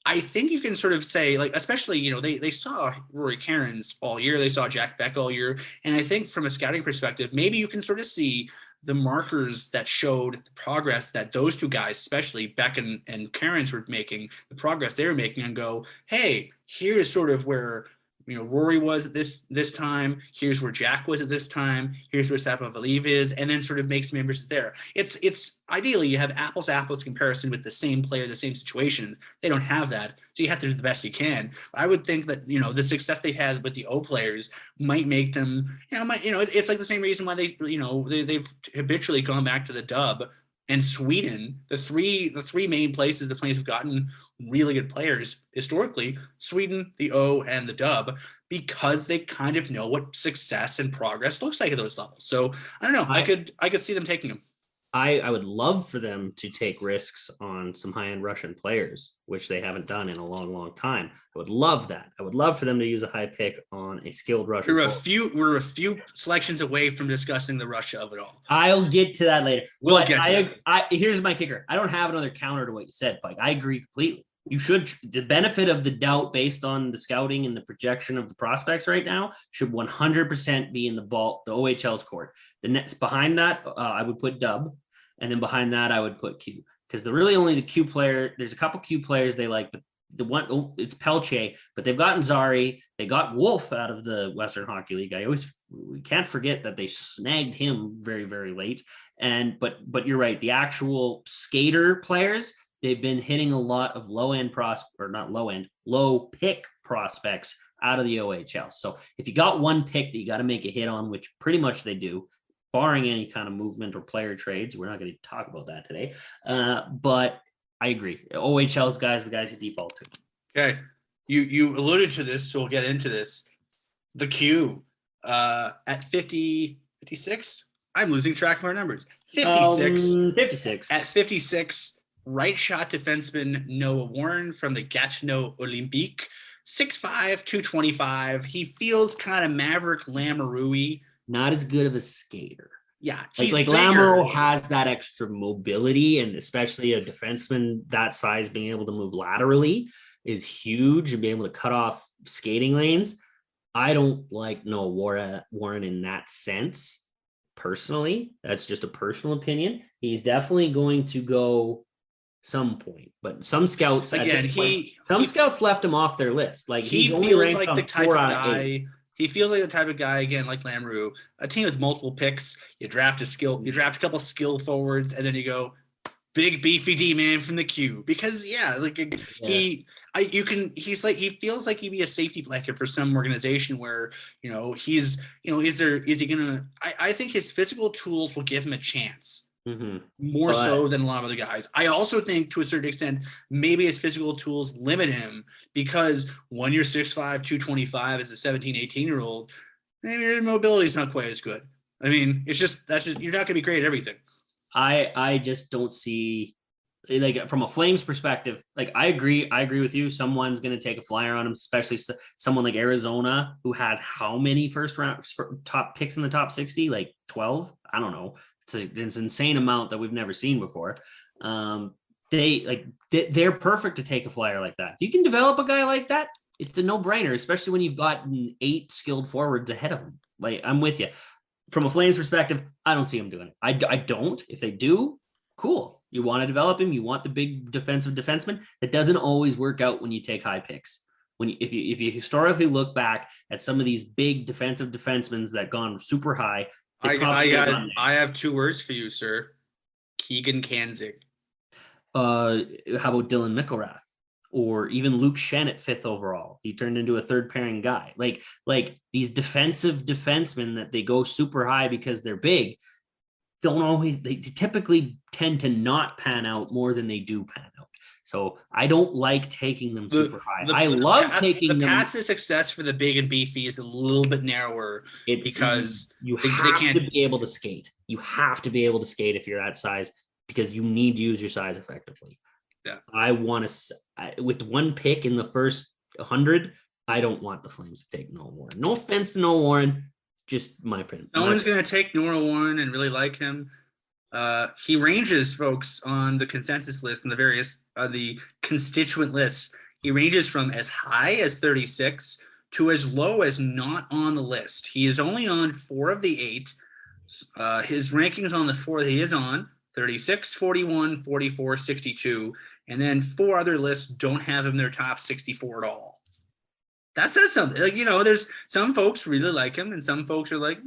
I think you can sort of say, like, especially, they saw Rory Cairns all year. They saw Jack Beck all year. And I think from a scouting perspective, maybe you can sort of see the markers that showed the progress that those two guys, especially Beck and Cairns, were making, the progress they were making, and go, hey, here's sort of where Rory was at this time. Here's where Jack was at this time. Here's where Sapovaliv is, and then sort of make some inverses there. It's ideally you have apples to apples comparison with the same player, the same situations. They don't have that, so you have to do the best you can. I would think that the success they've had with the O players might make them it's like the same reason why they've habitually gone back to the dub. And Sweden, the three main places the Flames have gotten really good players historically, Sweden, the O, and the dub, because they kind of know what success and progress looks like at those levels. So I don't know. I could see them taking them. I would love for them to take risks on some high-end Russian players, which they haven't done in a long, long time. I would love that. I would love for them to use a high pick on a skilled Russian. We're a few selections away from discussing the Russia of it all. I'll get to that later. We'll get to that. Here's my kicker. I don't have another counter to what you said, Pike. I agree completely. You should, the benefit of the doubt based on the scouting and the projection of the prospects right now should 100% be in the OHL's court. The next behind that, I would put Dub, and then behind that I would put Q, because they're really only the Q player. There's a couple Q players they like, but it's Pelche, but they've gotten Zari. They got Wolf out of the Western Hockey League. We can't forget that they snagged him very, very late. But you're right. The actual skater players, they've been hitting a lot of low pick prospects out of the OHL. So if you got one pick that you got to make a hit on, which pretty much they do, barring any kind of movement or player trades, we're not going to talk about that today. But I agree. OHL's guys, the guys you default to. Okay. You alluded to this, so we'll get into this. The Q at 56. I'm losing track of our numbers. 56. At 56. Right shot defenseman Noah Warren from the Gatineau Olympique, 6'5", 225. He feels kind of Maverick Lamoureux-y. Not as good of a skater. Yeah, he's like Lamoureux has that extra mobility, and especially a defenseman that size being able to move laterally is huge and being able to cut off skating lanes. I don't like Noah Warren in that sense, personally. That's just a personal opinion. He's definitely going to go some point, but some scouts scouts left him off their list. Like he feels like the type of guy. He feels like the type of guy, again, like Lamoureux, a team with multiple picks. You draft a couple skill forwards, and then you go big beefy D man from the Q. Because he feels like he'd be a safety blanket for some organization where is he gonna? I think his physical tools will give him a chance. More so than a lot of other guys. I also think to a certain extent, maybe his physical tools limit him, because when you're 6'5", 225 as a 17, 18-year-old, maybe your mobility is not quite as good. I mean, you're not going to be great at everything. I just don't see, like, from a Flames perspective, like I agree with you. Someone's going to take a flyer on him, especially someone like Arizona, who has how many first round top picks in the top 60, like 12? I don't know. It's an insane amount that we've never seen before. They're perfect to take a flyer like that. If you can develop a guy like that, it's a no-brainer, especially when you've got 8 skilled forwards ahead of him. Like, I'm with you. From a Flames perspective, I don't see him doing it. I don't. If they do, cool. You want to develop him. You want the big defensive defenseman. It doesn't always work out when you take high picks. If you historically look back at some of these big defensive defensemen that gone super high, I have 2 words for you, sir. Keegan Kanzig. How about Dylan Mickelrath, or even Luke Shen at 5th overall? He turned into a 3rd pairing guy. Like these defensive defensemen that they go super high because they're big, they typically tend to not pan out more than they do pan out. So I don't like taking them super high. The path to success for the big and beefy is a little bit narrower because you have to be able to skate. You have to be able to skate if you're that size, because you need to use your size effectively. Yeah. I want to, with one pick in the first 100, I don't want the Flames to take Noah Warren. No offense to Noah Warren, just my opinion. Someone's going to take Noah Warren and really like him. He ranges, folks, on the consensus list and the constituent lists. He ranges from as high as 36 to as low as not on the list. He is only on 4 of the 8. His rankings on the four that he is on: 36, 41, 44, 62, and then 4 other lists don't have him in their top 64 at all. That says something. Like, there's some folks really like him, and some folks are like,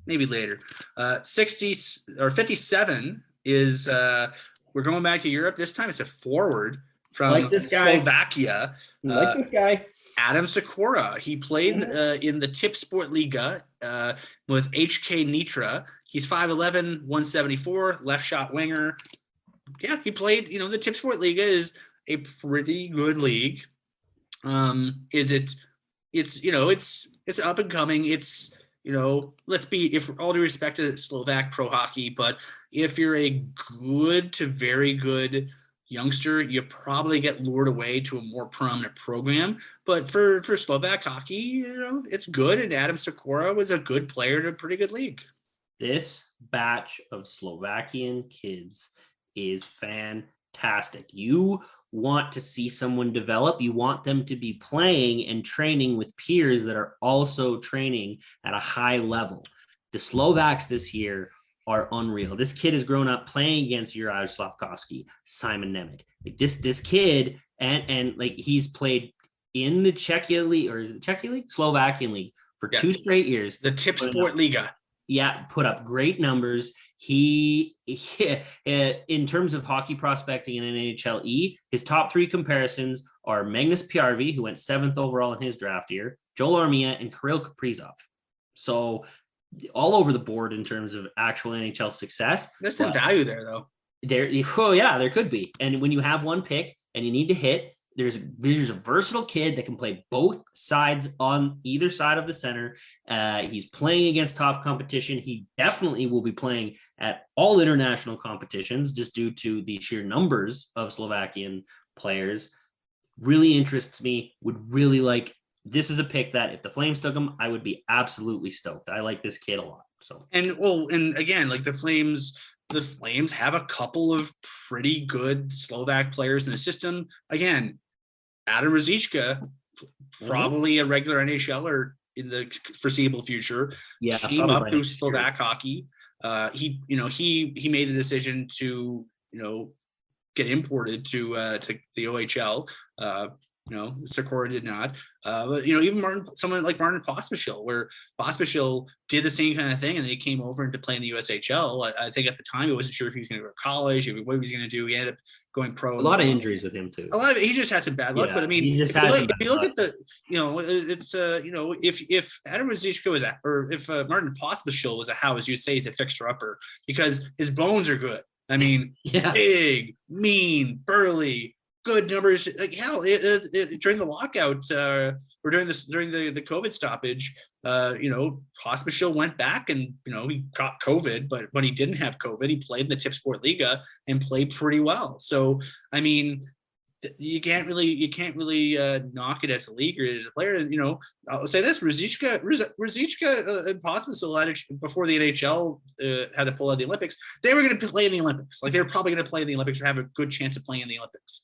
maybe later. 60 or 57 is we're going back to Europe. This time it's a forward from Slovakia. This guy. Adam Sikora. He played in the Tipsport Liga with HK Nitra. He's 5'11", 174, left shot winger. Yeah, he played, the Tipsport Liga is a pretty good league. It's up and coming. It's, if all due respect to Slovak pro hockey, but if you're a good to very good youngster, you probably get lured away to a more prominent program. But for Slovak hockey, it's good. And Adam Sikora was a good player in a pretty good league. This batch of Slovakian kids is fantastic. You want to see someone develop. You want them to be playing and training with peers that are also training at a high level. The Slovaks this year are unreal. This kid has grown up playing against Juraj Slavkovsky, Simon Nemec. Like this kid, and like he's played in the Czechia League, or is it Czechia League? Slovakian League for 2 straight years. The Tipsport Liga. Yeah, put up great numbers. He in terms of hockey prospecting in NHL, his top 3 comparisons are Magnus Piarvi, who went 7th overall in his draft year, Joel Armia, and Kirill Kaprizov. So all over the board in terms of actual NHL success. There's some value there, though. There could be. And when you have one pick and you need to hit, there's a versatile kid that can play both sides on either side of the center. He's playing against top competition. He definitely will be playing at all international competitions just due to the sheer numbers of Slovakian players. Really interests me. Would really like. This is a pick that if the Flames took him, I would be absolutely stoked. I like this kid a lot. So and again, like the Flames have a couple of pretty good Slovak players in the system. Again, Adam Ruzicka, probably a regular NHLer in the foreseeable future. Yeah, came up through Slovak hockey. He made the decision to get imported to the OHL. Sikora did not. But even someone like Martin Pospisil, where Pospisil did the same kind of thing, and then he came over to play in the USHL. I think at the time he wasn't sure if he was going to go to college, what he was going to do. He ended up going pro. A lot of injuries with him too. He just had some bad luck. But I mean, if you look at the, it's if Adam Ruzicka was if Martin Pospisil was a house, you'd say he's a fixer upper because his bones are good. I mean, big, mean, burly. Good numbers, like hell. During the lockout, or during the COVID stoppage, Pospisil went back and he got COVID, but when he didn't have COVID, he played in the Tipsport Liga and played pretty well. So I mean, you can't really knock it as a league or as a player. And I'll say this: Ruzicka and Pospisil before the NHL had to pull out of the Olympics, they were going to play in the Olympics. Like they were probably going to play in the Olympics or have a good chance of playing in the Olympics.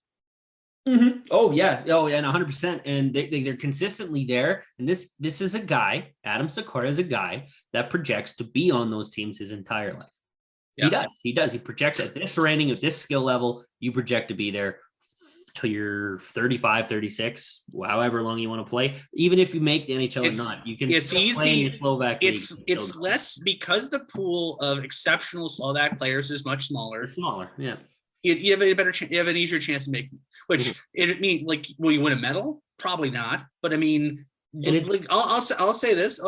Mm-hmm. Oh yeah, and 100%, and they're consistently there. And this is a guy, Adam Sikora is a guy that projects to be on those teams his entire life. Yeah. He does. He projects at this rating, at this skill level. You project to be there till you're 35, 36, however long you want to play. Even if you make the NHL or not, you can. It's easy. Play in Slovak league. It's less because the pool of exceptional Slovak players is much smaller. It's smaller, yeah. You have a better chance. You have an easier chance of making. Which will you win a medal? Probably not. But I mean, I'll say this.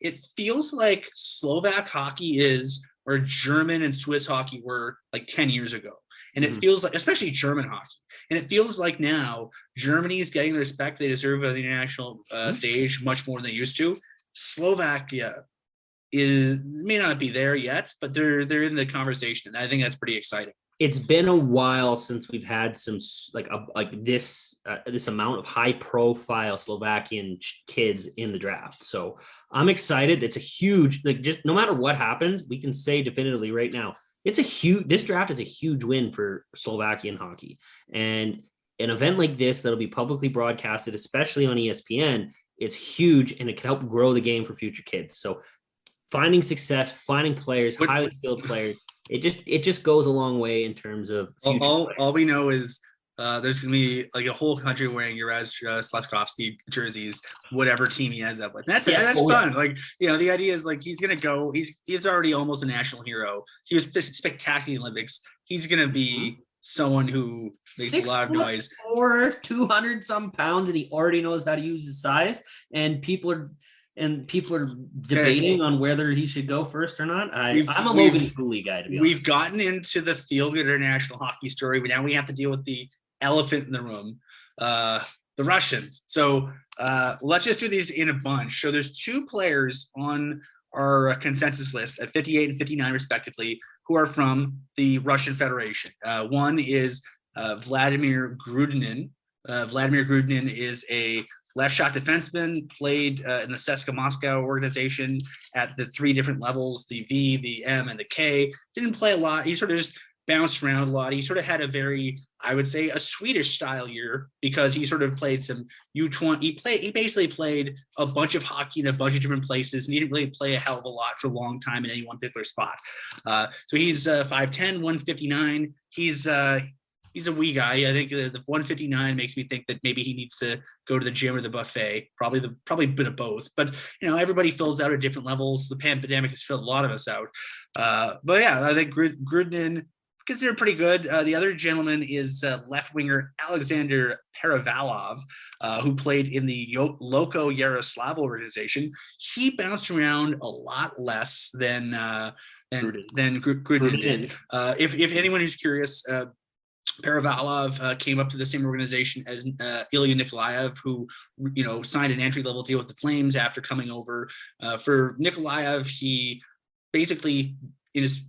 It feels like Slovak hockey is where German and Swiss hockey were like 10 years ago, and it feels like, especially German hockey, and it feels like now Germany is getting the respect they deserve on the international stage much more than they used to. Slovakia may not be there yet, but they're in the conversation, and I think that's pretty exciting. It's been a while since we've had some this amount of high profile Slovakian kids in the draft. So I'm excited. It's a huge, just no matter what happens, we can say definitively right now, this draft is a huge win for Slovakian hockey. And an event like this, that'll be publicly broadcasted, especially on ESPN, it's huge, and it can help grow the game for future kids. So finding success, finding players, highly skilled players. It just goes a long way in terms of future all we know is there's going to be like a whole country wearing Uraz Slavkovsky jerseys, whatever team he ends up with. That's fun. Like, the idea is like he's going to go. He's already almost a national hero. He was spectacular in the Olympics. He's going to be someone who makes a lot of noise. 200 some pounds, and he already knows how to use his size. And people are debating on whether he should go first or not. I'm a Logan Cooley guy, to be honest. We've gotten into the feel-good international hockey story, but now we have to deal with the elephant in the room, the Russians. So let's just do these in a bunch. So there's two players on our consensus list at 58 and 59 respectively who are from the Russian Federation. One is Vladimir Grudinin. Vladimir Grudinin is a left shot defenseman, played in the CSKA Moscow organization at the three different levels, the V, the M, and the K. Didn't play a lot. He sort of just bounced around a lot. He sort of had I would say, a Swedish style year because he sort of played some U20. He basically played a bunch of hockey in a bunch of different places, and he didn't really play a hell of a lot for a long time in any one particular spot. So he's 5'10", 159. He's a wee guy. I think the 159 makes me think that maybe he needs to go to the gym or the buffet. Probably a bit of both. But everybody fills out at different levels. The pandemic has filled a lot of us out. But yeah, I think Grudinin considered pretty good. The other gentleman is left winger Alexander Perevalov, who played in the Loko Yaroslav organization. He bounced around a lot less than Grudinin did. If anyone who's curious, Perevalov came up to the same organization as Ilya Nikolaev, who signed an entry-level deal with the Flames after coming over. For Nikolaev, he basically in his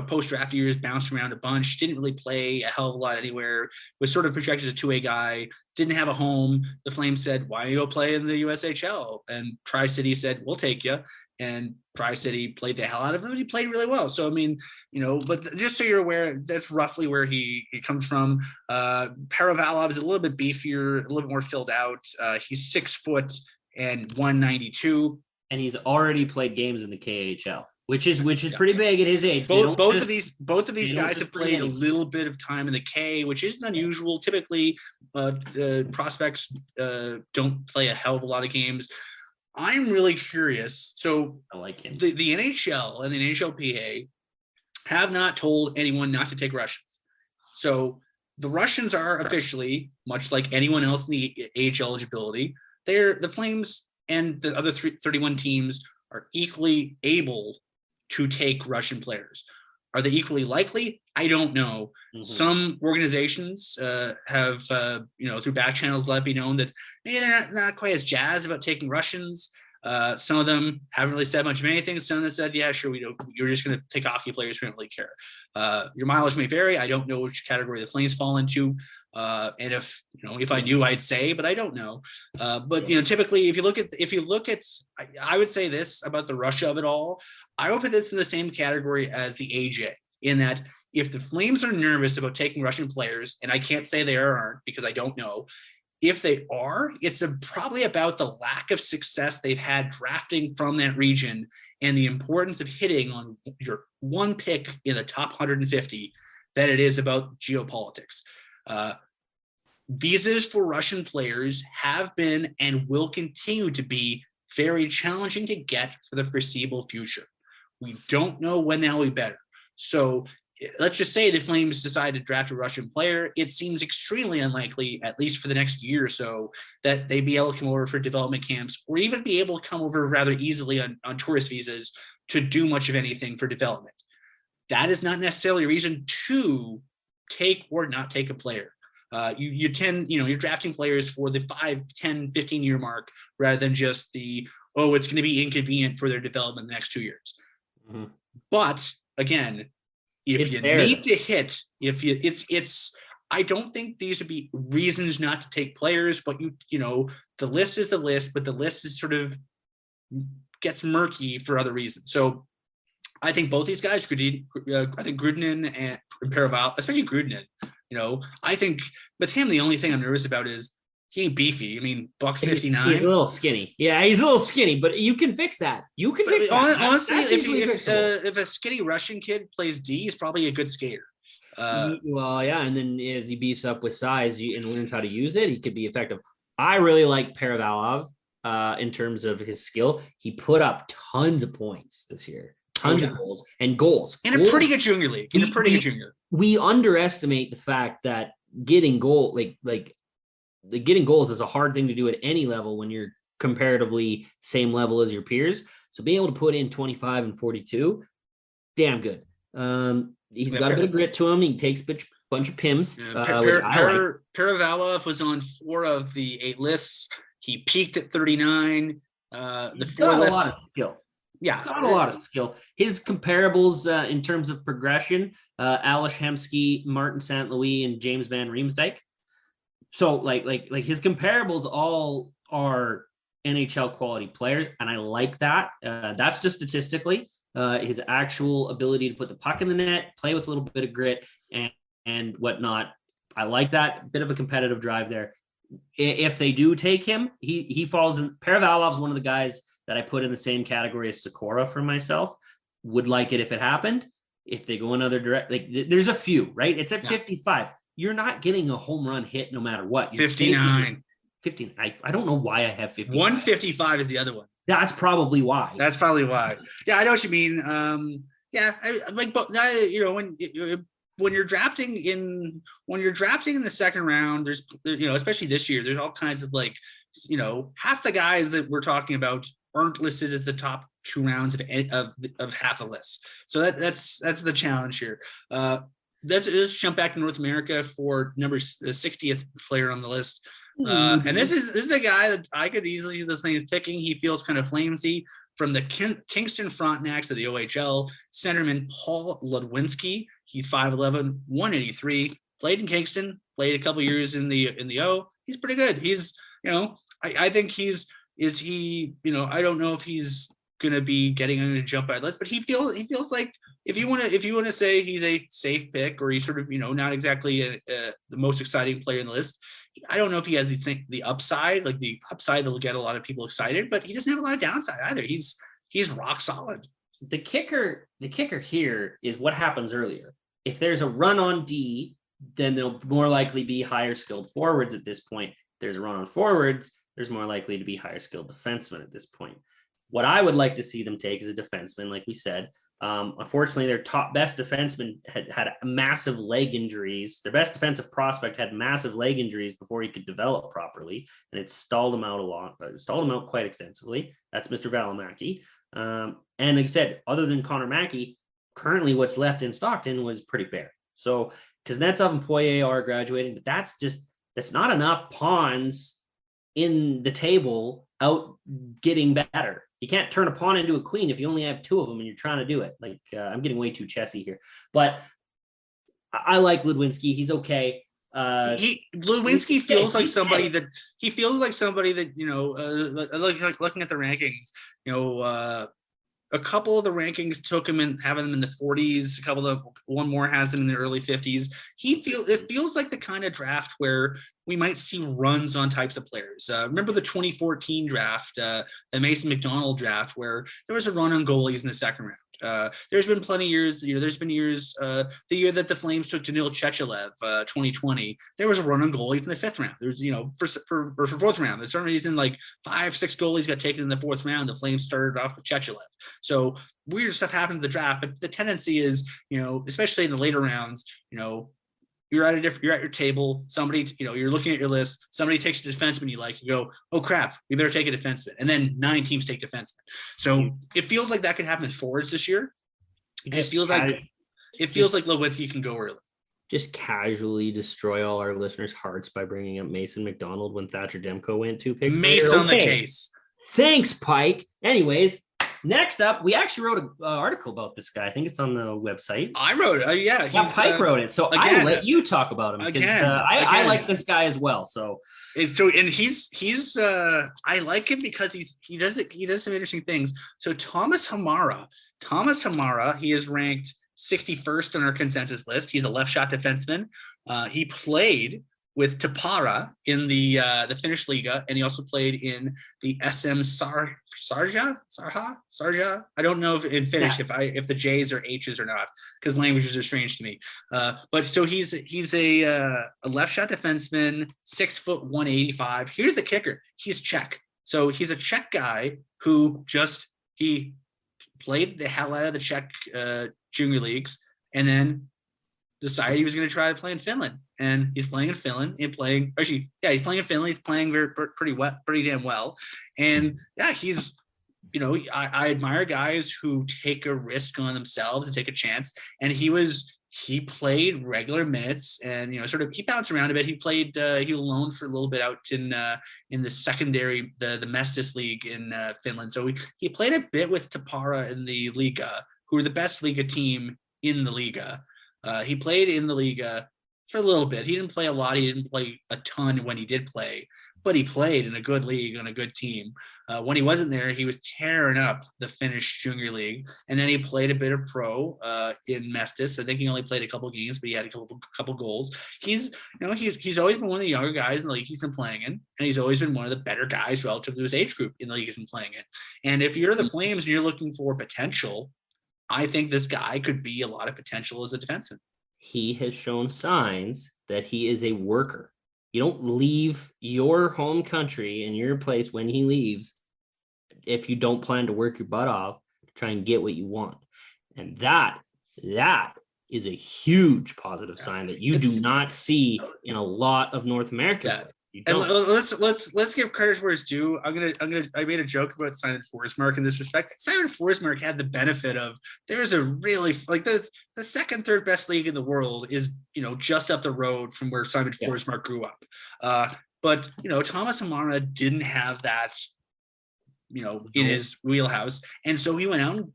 post-draft years bounced around a bunch, didn't really play a hell of a lot anywhere, was sort of projected as a two-way guy, didn't have a home. The Flames said, why don't you go play in the USHL? And Tri-City said, we'll take you. And Tri-City played the hell out of him. He played really well. So, I mean, but just so you're aware, that's roughly where he comes from. Perevalov is a little bit beefier, a little bit more filled out. He's 6 foot and 192. And he's already played games in the KHL. Which is pretty big at his age. Both of these guys have played a little bit of time in the K, which isn't unusual. Typically, the prospects don't play a hell of a lot of games. I'm really curious. So I like him. The NHL and the NHLPA have not told anyone not to take Russians. So the Russians are officially, much like anyone else in the age eligibility, the Flames and the other 31 teams are equally able to take Russian players. Are they equally likely? I don't know. Mm-hmm. Some organizations have, through back channels let it be known that maybe they're not quite as jazzed about taking Russians. Some of them haven't really said much of anything. Some of them said, yeah, sure, you're just going to take hockey players. We don't really care. Your mileage may vary. I don't know which category the Flames fall into. And if I knew, I'd say, but I don't know. But typically, if you look at, I would say this about the Russia of it all. I would put this in the same category as the AJ, in that if the Flames are nervous about taking Russian players, and I can't say they aren't because I don't know. If they are, it's probably about the lack of success they've had drafting from that region and the importance of hitting on your one pick in the top 150 that it is about geopolitics. Visas for Russian players have been and will continue to be very challenging to get for the foreseeable future. We don't know when that will be better. So let's just say the Flames decide to draft a Russian player. It seems extremely unlikely, at least for the next year or so, that they'd be able to come over for development camps or even be able to come over rather easily on tourist visas to do much of anything for development. That is not necessarily a reason to take or not take a player. You're drafting players for the 5, 10, 15-year mark rather than just it's going to be inconvenient for their development in the next 2 years. Mm-hmm. But again, if you need to hit, I don't think these would be reasons not to take players, but the list is the list, but the list is sort of gets murky for other reasons. So I think both these guys, I think Grudinin and Perevalov, especially Grudinin, I think with him, the only thing I'm nervous about is He ain't beefy. I mean, buck He's 59. a little skinny. Yeah, he's a little skinny, but you can fix that. You can fix that. Honestly, That's if a skinny Russian kid plays D, he's probably a good skater. Well, yeah, and then as he beefs up with size and learns how to use it, he could be effective. I really like Paravalov in terms of his skill. He put up tons of points this year, tons of goals. In a pretty good junior league. We underestimate the fact that getting goal, getting goals is a hard thing to do at any level when you're comparatively same level as your peers. So being able to put in 25 and 42, damn good. He's got a bit of grit to him. He takes a bunch of pims. Paravalov was on 4 of the 8 lists. He peaked at 39. The 4 lists. A lot of skill. Yeah. Got a lot of skill. His comparables in terms of progression, Ales Hemsky, Martin St. Louis, and James Van Riemsdyk. So like his comparables all are NHL quality players. And I like that. That's just statistically. His actual ability to put the puck in the net, play with a little bit of grit and whatnot. I like that bit of a competitive drive there. If they do take him, he falls in. Paravalov's one of the guys that I put in the same category as Sikora for myself. Would like it if it happened. If they go another direct, there's a few, right? It's at 55. You're not getting a home run hit no matter what. 59. 15. I don't know why I have 50. 155 is the other one. That's probably why. Yeah, I know what you mean. When you're drafting in the second round, there's especially this year, there's all kinds of half the guys that we're talking about aren't listed as the top 2 rounds of half the list. So that's the challenge here. Let's jump back to North America for the 60th player on the list. And this is a guy that I could easily see this thing is picking. He feels kind of flamesy. From the Kingston Frontenacs of the OHL, centerman Paul Ludwinski. He's 5'11", 183. Played in Kingston. Played a couple years in the O. He's pretty good. He's I think I don't know if he's gonna be getting on a jump out list, but he feels like if you want to say he's a safe pick, or he's sort of not exactly the most exciting player in the list. I don't know if he has the upside, the upside that'll get a lot of people excited, but he doesn't have a lot of downside either. He's rock solid. The kicker here is what happens earlier. If there's a run on D, then there'll more likely be higher skilled forwards at this point. If there's a run on forwards, there's more likely to be higher skilled defensemen at this point. What I would like to see them take is a defenseman, like we said. Unfortunately, their best defenseman had massive leg injuries. Their best defensive prospect had massive leg injuries before he could develop properly, and it stalled him out quite extensively. That's Mr. Valimaki. And like I said, other than Connor Mackey, currently what's left in Stockton was pretty bare. So Kuznetsov and Poirier are graduating, but that's not enough pawns in the table out getting better. You can't turn a pawn into a queen if you only have 2 of them and you're trying to do it. I'm getting way too chessy here, but I like Ludwinski. He's okay. Ludwinski feels like somebody that looking at the rankings, a couple of the rankings took him in, having them in the 40s. A couple of one more has them in the early 50s. It feels like the kind of draft where we might see runs on types of players. Remember the 2014 draft, the Mason McDonald draft, where there was a run on goalies in the second round. There's been plenty of years, there's been years, the year that the Flames took Danil Chechelev, 2020, there was a run on goalies in the 5th round. There's, for 4th round, there's some reason 5-6 goalies got taken in the 4th round. The Flames started off with Chechelev. So weird stuff happens in the draft, but the tendency is, especially in the later rounds, you're at your table, somebody, you're looking at your list, somebody takes a defenseman you like, you go, oh crap, we better take a defenseman. And then 9 teams take defenseman. So it feels like that could happen with forwards this year. It feels like Ludwinski can go early. Just casually destroy all our listeners' hearts by bringing up Mason McDonald when Thatcher Demko went 2 picks. Mace on the case. Thanks, Pike. Anyways, next up, we actually wrote an article about this guy. I think it's on the website. I wrote it. Yeah. Pike wrote it. So I'll let you talk about him. I like this guy as well. He's I like him because he does some interesting things. So Thomas Hamara, he is ranked 61st on our consensus list. He's a left shot defenseman. He played with Tappara in the Finnish Liga, and he also played in the SM Sarja. I don't know if in Finnish if the J's or H's or not, because languages are strange to me. But so he's a left shot defenseman, 6', 185. Here's the kicker: he's Czech. So he's a Czech guy who he played the hell out of the Czech junior leagues, and then decided he was going to try to play in Finland. And he's playing in Finland he's playing in Finland. He's playing pretty damn well. And yeah, he's, I admire guys who take a risk on themselves and take a chance. And he played regular minutes, and he bounced around a bit. He played he loaned for a little bit out in the secondary, the Mestis League in Finland. So he played a bit with Tappara in the Liga, who are the best Liga team in the Liga. He played in the Liga for a little bit. He didn't play a lot. He didn't play a ton when he did play, but he played in a good league on a good team. When he wasn't there, he was tearing up the Finnish Junior League, and then he played a bit of pro in Mestis. I think he only played a couple games, but he had a couple goals. He's always been one of the younger guys in the league he's been playing in, and he's always been one of the better guys relative to his age group in the league he's been playing in. And if you're the Flames and you're looking for potential, I think this guy could be a lot of potential as a defenseman. He has shown signs that he is a worker. You don't leave your home country and your place when he leaves if you don't plan to work your butt off to try and get what you want. And that is a huge positive sign that you do not see in a lot of North America. And let's give credit where it's due. I made a joke about Simon Forsmark in this respect. Simon Forsmark had the benefit of there's the second, third best league in the world is just up the road from where Simon Forsmark grew up. But Thomas Hamara didn't have that in his wheelhouse, and so he went out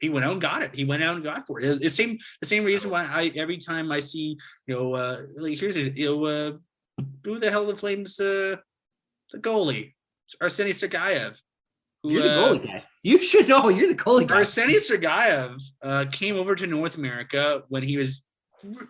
and got it. He went out and got for it. It's the same reason why every time I see who the hell the Flames the goalie, Arseny Sergayev. You're the goalie guy. You should know. You're the goalie guy. Arseny Sergayev came over to North America when he was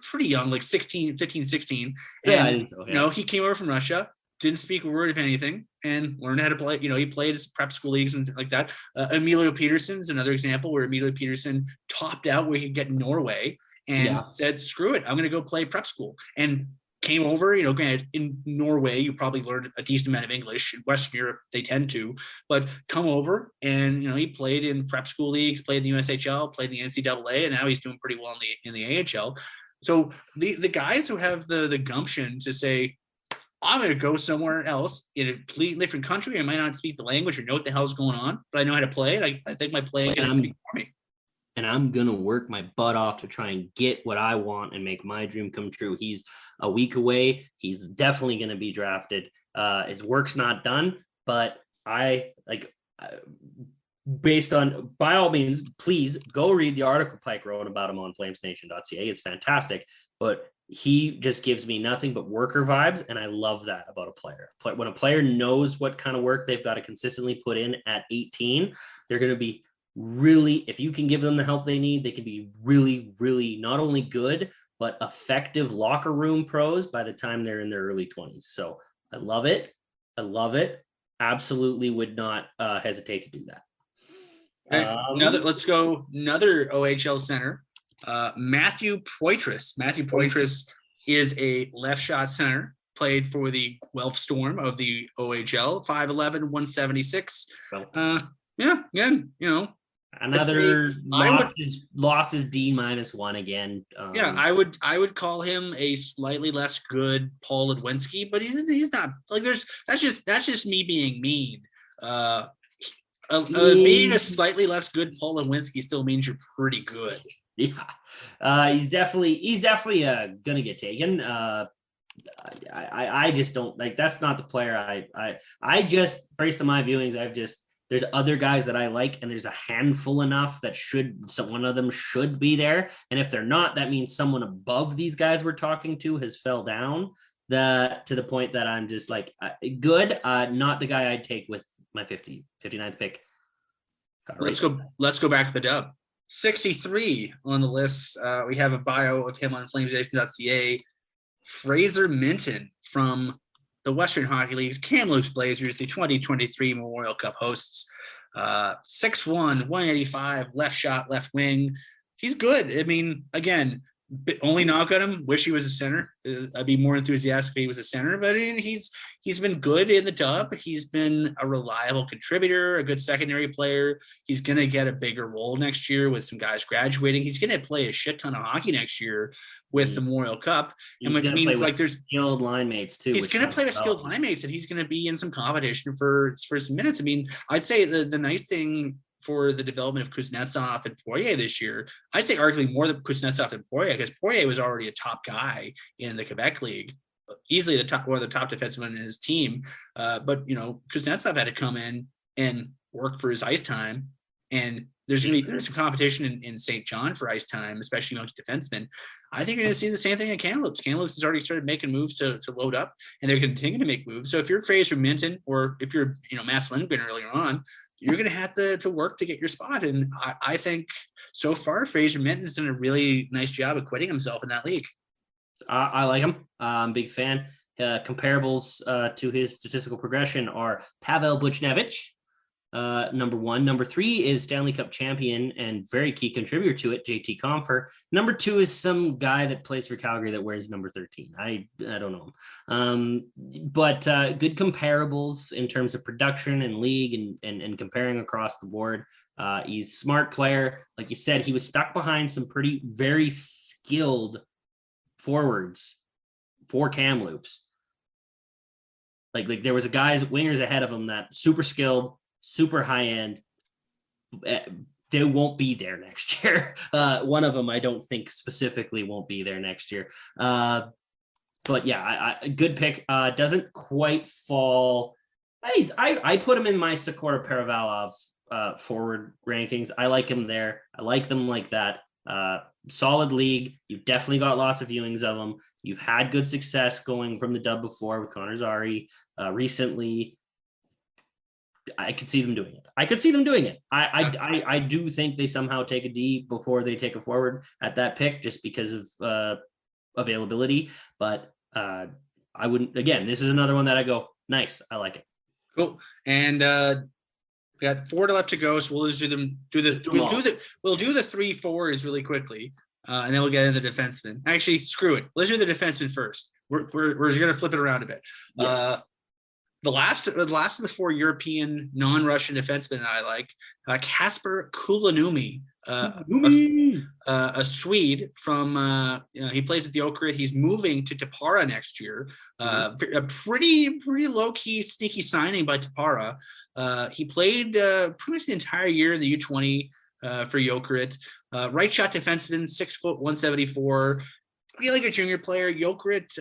pretty young, like 15, 16. And, he came over from Russia, didn't speak a word of anything, and learned how to play. He played his prep school leagues and like that. Emilio Peterson's another example where Emilio Peterson topped out where he could get in Norway and said, screw it, I'm going to go play prep school. And came over, granted, in Norway, you probably learned a decent amount of English. In Western Europe, they tend to, but come over and, he played in prep school leagues, played in the USHL, played in the NCAA, and now he's doing pretty well in the AHL. So the guys who have the gumption to say, I'm going to go somewhere else in a completely different country, I might not speak the language or know what the hell's going on, but I know how to play it. I think my playing can speak for me. And I'm going to work my butt off to try and get what I want and make my dream come true. He's a week away. He's definitely going to be drafted. His work's not done, but based on, by all means, please go read the article Pike wrote about him on FlamesNation.ca. It's fantastic, but he just gives me nothing but worker vibes. And I love that about a player. When a player knows what kind of work they've got to consistently put in at 18, they're going to be really, if you can give them the help they need, they can be really, really not only good, but effective locker room pros by the time they're in their early 20s. So I love it. Absolutely would not hesitate to do that. Let's go another OHL center, Matthew Poitras. Matthew Poitras is a left shot center, played for the Guelph Storm of the OHL, 5'11", 176. Another lost his D-1 again. I would call him a slightly less good Paul Ludwinski, but he's not like that's just me being mean. Being a slightly less good Paul Ludwinski still means you're pretty good. Yeah, he's definitely gonna get taken. I just don't like. That's not the player. I just, based on my viewings, there's other guys that I like, and there's a handful enough that one of them should be there. And if they're not, that means someone above these guys we're talking to has fell down to the point that I'm just like, good, not the guy I'd take with my 59th pick. Let's go back to the dub. 63 on the list. We have a bio of him on FlamesNation.ca. Fraser Minton from the Western Hockey League's Kamloops Blazers, the 2023 Memorial Cup hosts. 6'1", 185, left shot, left wing. He's good. I mean, again, only knock on him, wish he was a center. I'd be more enthusiastic if he was a center, but I mean, he's been good in the dub. He's been a reliable contributor, a good secondary player. He's going to get a bigger role next year with some guys graduating. He's going to play a shit ton of hockey next year with the Memorial Cup. And it means like there's skilled line mates too. He's going to play with skilled line mates, and he's going to be in some competition for some minutes. I mean, I'd say the nice thing for the development of Kuznetsov and Poirier this year, I'd say arguably more than Kuznetsov than Poirier, because Poirier was already a top guy in the Quebec League, easily one of the top defensemen in his team. But Kuznetsov had to come in and work for his ice time, and there's some competition in St. John for ice time, especially amongst defensemen. I think you're going to see the same thing at Kamloops. Kamloops has already started making moves to load up, and they're continuing to make moves. So if you're Fraser Minton, or if you're Matt Lindgren earlier on, you're going to have to work to get your spot. And I think so far, Fraser Minton's done a really nice job acquitting himself in that league. I like him. I'm a big fan. Comparables to his statistical progression are Pavel Buchnevich, number 1. Number 3 is Stanley Cup champion and very key contributor to it, JT Compher. Number 2 is some guy that plays for Calgary that wears number 13. I don't know him. But good comparables in terms of production and league and comparing across the board. He's a smart player. Like you said, he was stuck behind some very skilled forwards for Kamloops. Like there was wingers ahead of him that super skilled, super high end. They won't be there next year. One of them, I don't think specifically won't be there next year. But yeah, good pick. Doesn't quite fall. I put him in my Sikora Paravalov forward rankings. I like him there. I like them like that. Solid league. You've definitely got lots of viewings of them. You've had good success going from the dub before with Connor Zary recently. I could see them doing it. I do think they somehow take a D before they take a forward at that pick, just because of availability. But I wouldn't. Again, this is another one that I go, nice. I like it. Cool. And we got 4 left to go, so we'll just we'll do the 3-4s really quickly, and then we'll get into the defenseman. Actually, screw it. Let's do the defenseman first. We're gonna flip it around a bit. Yeah. The last of the 4 European non-Russian defensemen that I like, Kasper Kulanumi, a Swede from he plays at the Oakrid. He's moving to Tapara next year. A pretty low-key, sneaky signing by Tapara. He played pretty much the entire year in the U20 for Jokerit. Right shot defenseman, 6', 174. Really good junior player. Jokerit,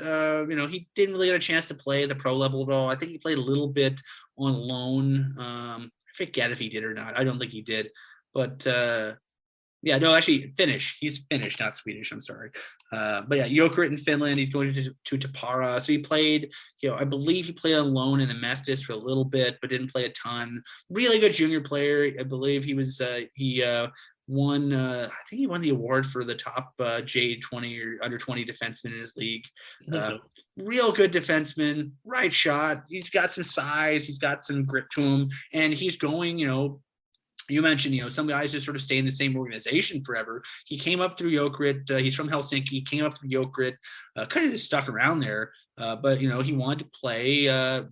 he didn't really get a chance to play at the pro level at all. I think he played a little bit on loan. I forget if he did or not. I don't think he did. But Finnish. He's Finnish, not Swedish. I'm sorry. But yeah, Jokerit in Finland. He's going to Tapara. So he played, I believe he played on loan in the Mestis for a little bit, but didn't play a ton. Really good junior player. I believe he was, won I think he won the award for the top J20 or under 20 defenseman in his league. Real good defenseman, right shot. He's got some size, he's got some grip to him, and he's going, you mentioned, some guys just sort of stay in the same organization forever. He came up through Jokerit. He's from Helsinki, came up through Jokerit, kind of just stuck around there. But he wanted to play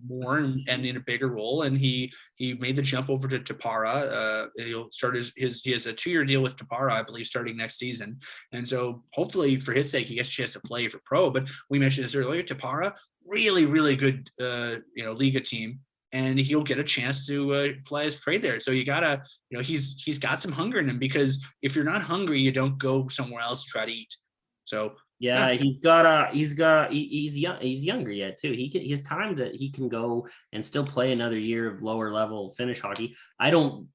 more and in a bigger role, and he made the jump over to Tapara. He'll start he has a 2-year deal with Tapara, I believe, starting next season. And so hopefully for his sake, he gets a chance to play for pro. But we mentioned this earlier, Tapara, really, really good, Liga team. And he'll get a chance to play his trade there. So you gotta, he's got some hunger in him, because if you're not hungry, you don't go somewhere else to try to eat. So yeah, he's younger yet too. He has time that he can go and still play another year of lower level Finnish hockey. I don't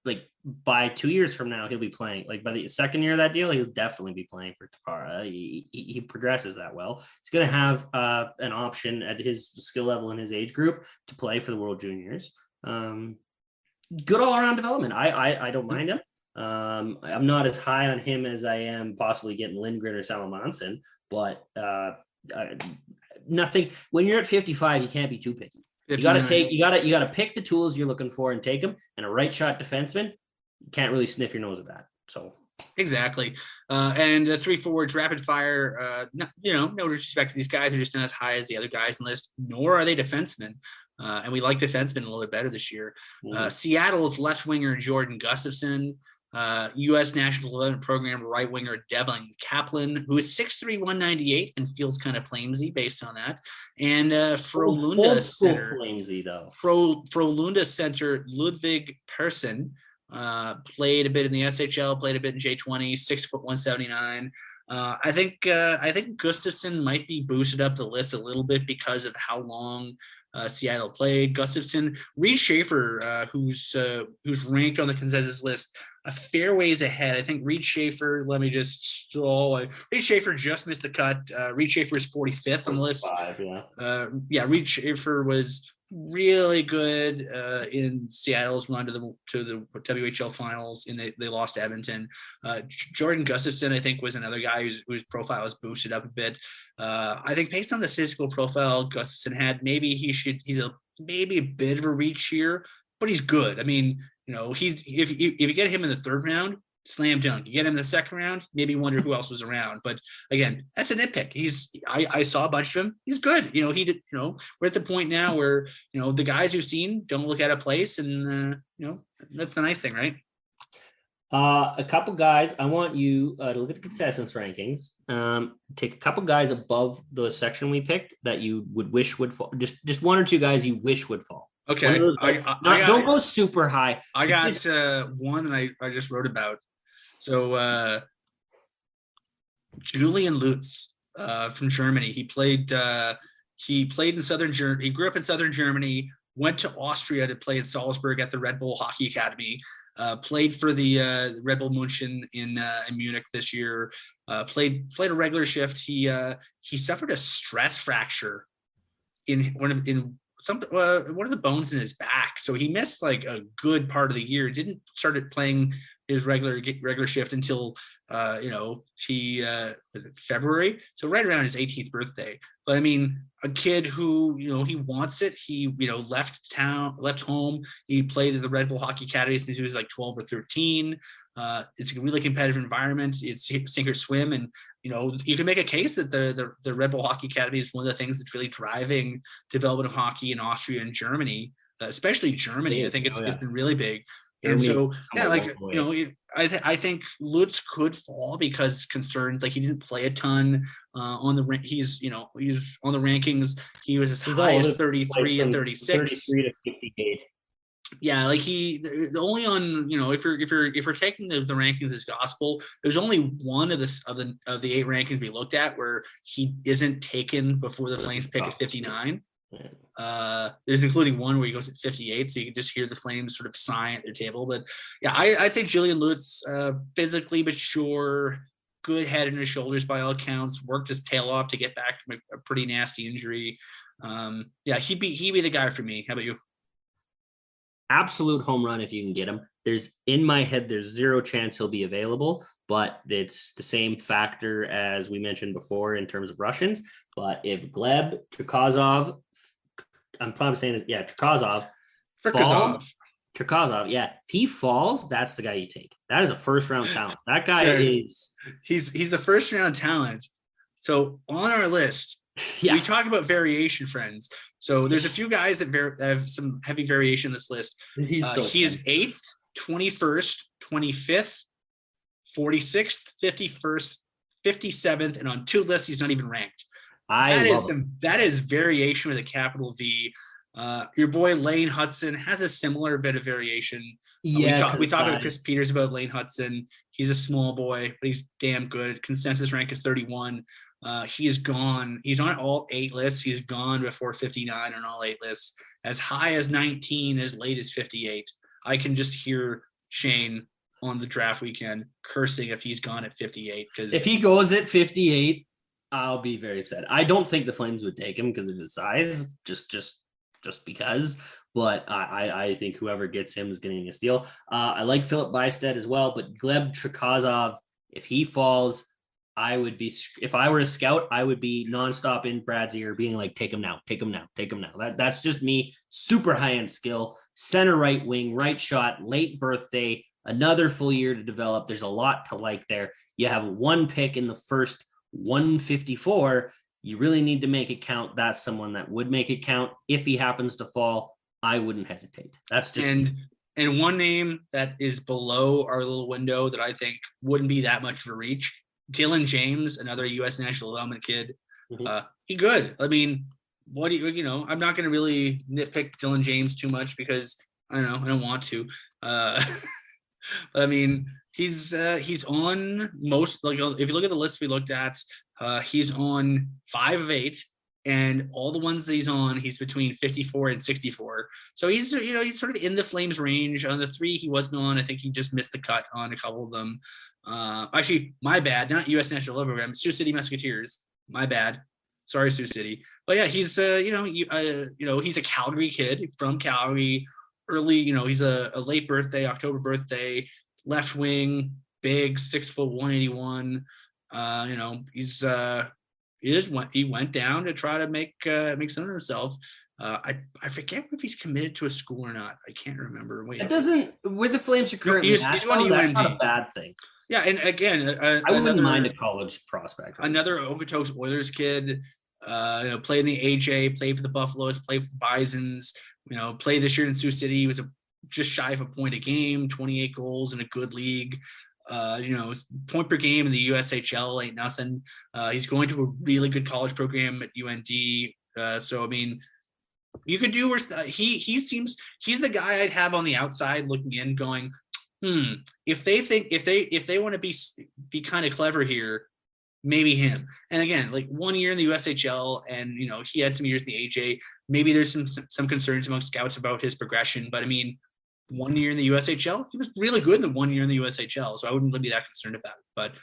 by 2 years from now he'll be playing. Like by the second year of that deal, he'll definitely be playing for Tapara. He progresses that well. He's going to have an option at his skill level in his age group to play for the World Juniors. Good all around development. I don't mind him. I'm not as high on him as I am possibly getting Lindgren or Salamanson, but nothing. When you're at 55, you can't be too picky. 59. You gotta pick the tools you're looking for and take them. And a right shot defenseman, you can't really sniff your nose at that. So exactly. And the 3 forwards, rapid fire. No disrespect to these guys, they're just not as high as the other guys in the list. Nor are they defensemen. And we like defensemen a little bit better this year. Seattle's left winger Jordan Gustafson. U.S. National Development Program right winger Devin Kaplan, who is 6'3", 198 and feels kind of Flamesy based on that. And Frölunda center, Flamesy though. Frölunda center Ludwig Persson played a bit in the SHL, played a bit in J20, 6 foot 179. I think Gustafson might be boosted up the list a little bit because of how long Seattle played. Gustafson, Reed Schaefer, who's ranked on the consensus list a fair ways ahead. I think Reed Schaefer, let me just scroll. Reed Schaefer just missed the cut. Reed Schaefer is 45th on the list. Reed Schaefer was really good in Seattle's run to the WHL finals, and they lost to Edmonton. Jordan Gustafson, I think, was another guy whose profile was boosted up a bit. I think based on the physical profile Gustafson had, maybe he's maybe a bit of a reach here, but he's good. I mean, if you get him in the third round, slam dunk. You get him in the second round, maybe wonder who else was around. But again, that's a nitpick. I saw a bunch of him. He's good. He did. We're at the point now where the guys you've seen don't look out of place, and that's the nice thing, right? A couple guys. I want you to look at the consensus rankings. Take a couple guys above the section we picked that you would wish would fall. Just one or two guys you wish would fall. Okay. Don't go super high. I got one that I just wrote about. So Julian Lutz from Germany. He played in Southern Germany. He grew up in Southern Germany, went to Austria to play at Salzburg at the Red Bull Hockey Academy. Played for the Red Bull München in Munich this year. Played a regular shift. He suffered a stress fracture in one of the bones in his back, so he missed like a good part of the year. Didn't started playing his regular shift until was it February, so right around his 18th birthday. But I mean, a kid who he wants it. He left home. He played at the Red Bull Hockey Academy since he was like 12 or 13. It's a really competitive environment. It's sink or swim, and you can make a case that the Red Bull Hockey Academy is one of the things that's really driving development of hockey in Austria and Germany, especially Germany. I think it's been really big. And so, I think Lutz could fall because concerns, like he didn't play a ton on the he's on the rankings. He was as high as 33 and 36. 33 to 58. Yeah, like only on if we're taking the rankings as gospel, there's only one of the 8 rankings we looked at where he isn't taken before the Flames pick at 59. There's including one where he goes at 58, so you can just hear the Flames sort of sigh at their table. But yeah, I'd say Julian Lutz, physically mature, good head and his shoulders by all accounts, worked his tail off to get back from a pretty nasty injury. He'd be the guy for me. How about you? Absolute home run if you can get him. In my head, there's zero chance he'll be available, but it's the same factor as we mentioned before in terms of Russians. But if Gleb Trikazov, I'm probably saying this, Trikazov, if he falls, that's the guy you take. That is a first round talent. That guy he's a first round talent. So on our list, we talk about variation, friends. So there's a few guys that have some heavy variation in this list. He is 8th, 21st, 25th, 46th, 51st, 57th, and on 2 lists he's not even ranked. That is variation with a capital V. Your boy Lane Hudson has a similar bit of variation. We talked with Chris Peters about Lane Hudson. He's a small boy, but he's damn good. Consensus rank is 31. He is gone. He's on all 8 lists. He's gone before 59 on all 8 lists. As high as 19, as late as 58. I can just hear Shane on the draft weekend cursing if he's gone at 58. Because if he goes at 58, I'll be very upset. I don't think the Flames would take him because of his size, just because. But I think whoever gets him is getting a steal. I like Philip Bystedt as well, but Gleb Trikazov, if he falls, I would be, if I were a scout, I would be nonstop in Brad's ear being like, take him now, take him now, take him now. That's just me. Super high-end skill, center right wing, right shot, late birthday, another full year to develop. There's a lot to like there. You have one pick in the first 154. You really need to make it count. That's someone that would make it count. If he happens to fall, I wouldn't hesitate. That's just and one name that is below our little window that I think wouldn't be that much of a reach. Dylan James, another U.S. national development kid. He good. I mean, what do you know? I'm not going to really nitpick Dylan James too much because I don't know. I don't want to. But I mean, he's on most. Like if you look at the list we looked at, he's on 5 of 8. And all the ones that he's on, he's between 54 and 64. So he's sort of in the Flames range. On the 3 he wasn't on, I think he just missed the cut on a couple of them. Actually, my bad, not U.S. National Love Program, Sioux City Musketeers. My bad. Sorry, Sioux City. But yeah, he's he's a Calgary kid from Calgary. Early, he's a late birthday, October birthday, left wing, big, 6 foot 181. He went down to try to make some of himself. I forget if he's committed to a school or not. I can't remember. Wait, it doesn't. Where the Flames are currently, he's on UND. That's not a bad thing. Yeah, and again, I wouldn't mind a college prospect. Another Okotoks Oilers kid. Played in the AJ, played for the Buffaloes, played for the Bisons. Played this year in Sioux City. He was just shy of a point a game, 28 goals in a good league. Point per game in the USHL ain't nothing. He's going to a really good college program at UND. So I mean, you could do worse. He's the guy I'd have on the outside looking in, going, if they want to be kind of clever here, maybe him. And again, like 1 year in the USHL, and he had some years in the AJ. Maybe there's some concerns among scouts about his progression, but I mean, 1 year in the USHL, he was really good in the 1 year in the USHL, so I wouldn't be that concerned about it. But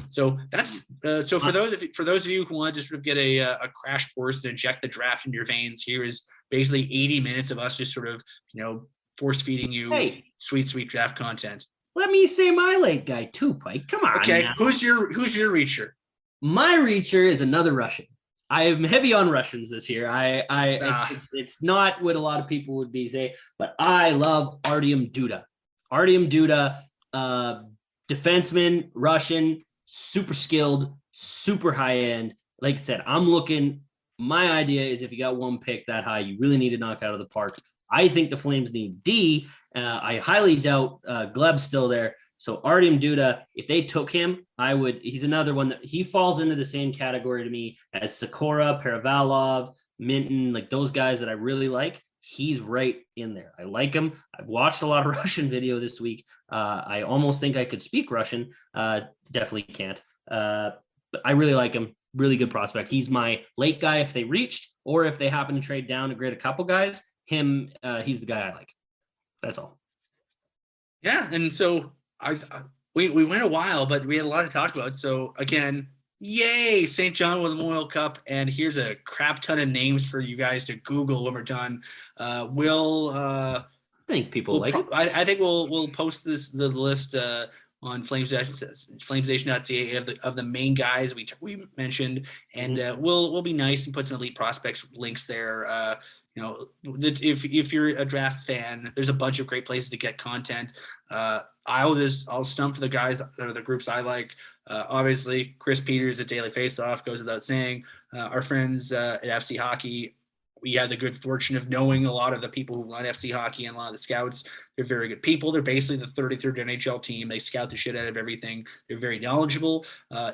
so that's so for those of you who want to sort of get a crash course to inject the draft into your veins, here is basically 80 minutes of us just sort of force feeding you sweet draft content. Let me say my late guy too, Pike. Come on. Okay, now. who's your reacher? My reacher is another Russian. I am heavy on Russians this year. It's not what a lot of people would be saying, but I love Artyom Duda. Artyom Duda, defenseman, Russian, super skilled, super high end. Like I said, my idea is if you got one pick that high, you really need to knock out of the park. I think the Flames need D. I highly doubt Gleb's still there. So Artyom Duda, if they took him, he's another one that he falls into the same category to me as Sikora, Perevalov, Minton, like those guys that I really like. He's right in there. I like him. I've watched a lot of Russian video this week. I almost think I could speak Russian. Definitely can't. But I really like him. Really good prospect. He's my late guy if they reached, or if they happen to trade down to grade a couple guys. He's the guy I like. That's all. Yeah, and so we went a while, but we had a lot to talk about. So again, yay, St. John with the Memorial Cup, and here's a crap ton of names for you guys to Google when we're done. I think people like it. I think we'll post the list on FlamesNation.ca of the main guys we mentioned, and we'll be nice and put some elite prospects links there. If you're a draft fan, there's a bunch of great places to get content. I'll stump for the guys that are the groups I like. Obviously, Chris Peters at Daily Faceoff goes without saying. Our friends at FC Hockey, we had the good fortune of knowing a lot of the people who run FC Hockey and a lot of the scouts. They're very good people. They're basically the 33rd NHL team. They scout the shit out of everything. They're very knowledgeable.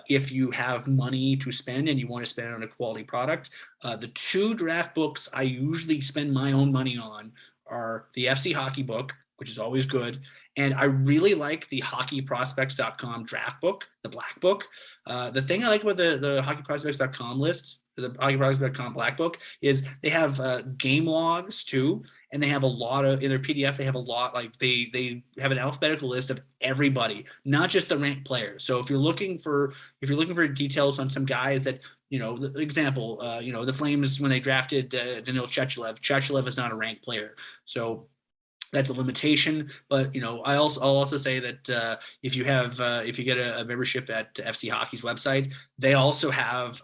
If you have money to spend and you want to spend it on a quality product, the 2 draft books I usually spend my own money on are the FC Hockey book, which is always good. And I really like the hockeyprospects.com draft book, the black book. The thing I like about the hockeyprospects.com list, the hockeyprospects.com black book, is they have game logs too. And they have a lot of, in their PDF, they have a lot, like they have an alphabetical list of everybody, not just the ranked players. So if you're looking for details on some guys that, the example, the Flames, when they drafted Danil Chechelev is not a ranked player. So that's a limitation, but I'll also say that if you get a membership at FC Hockey's website, they also have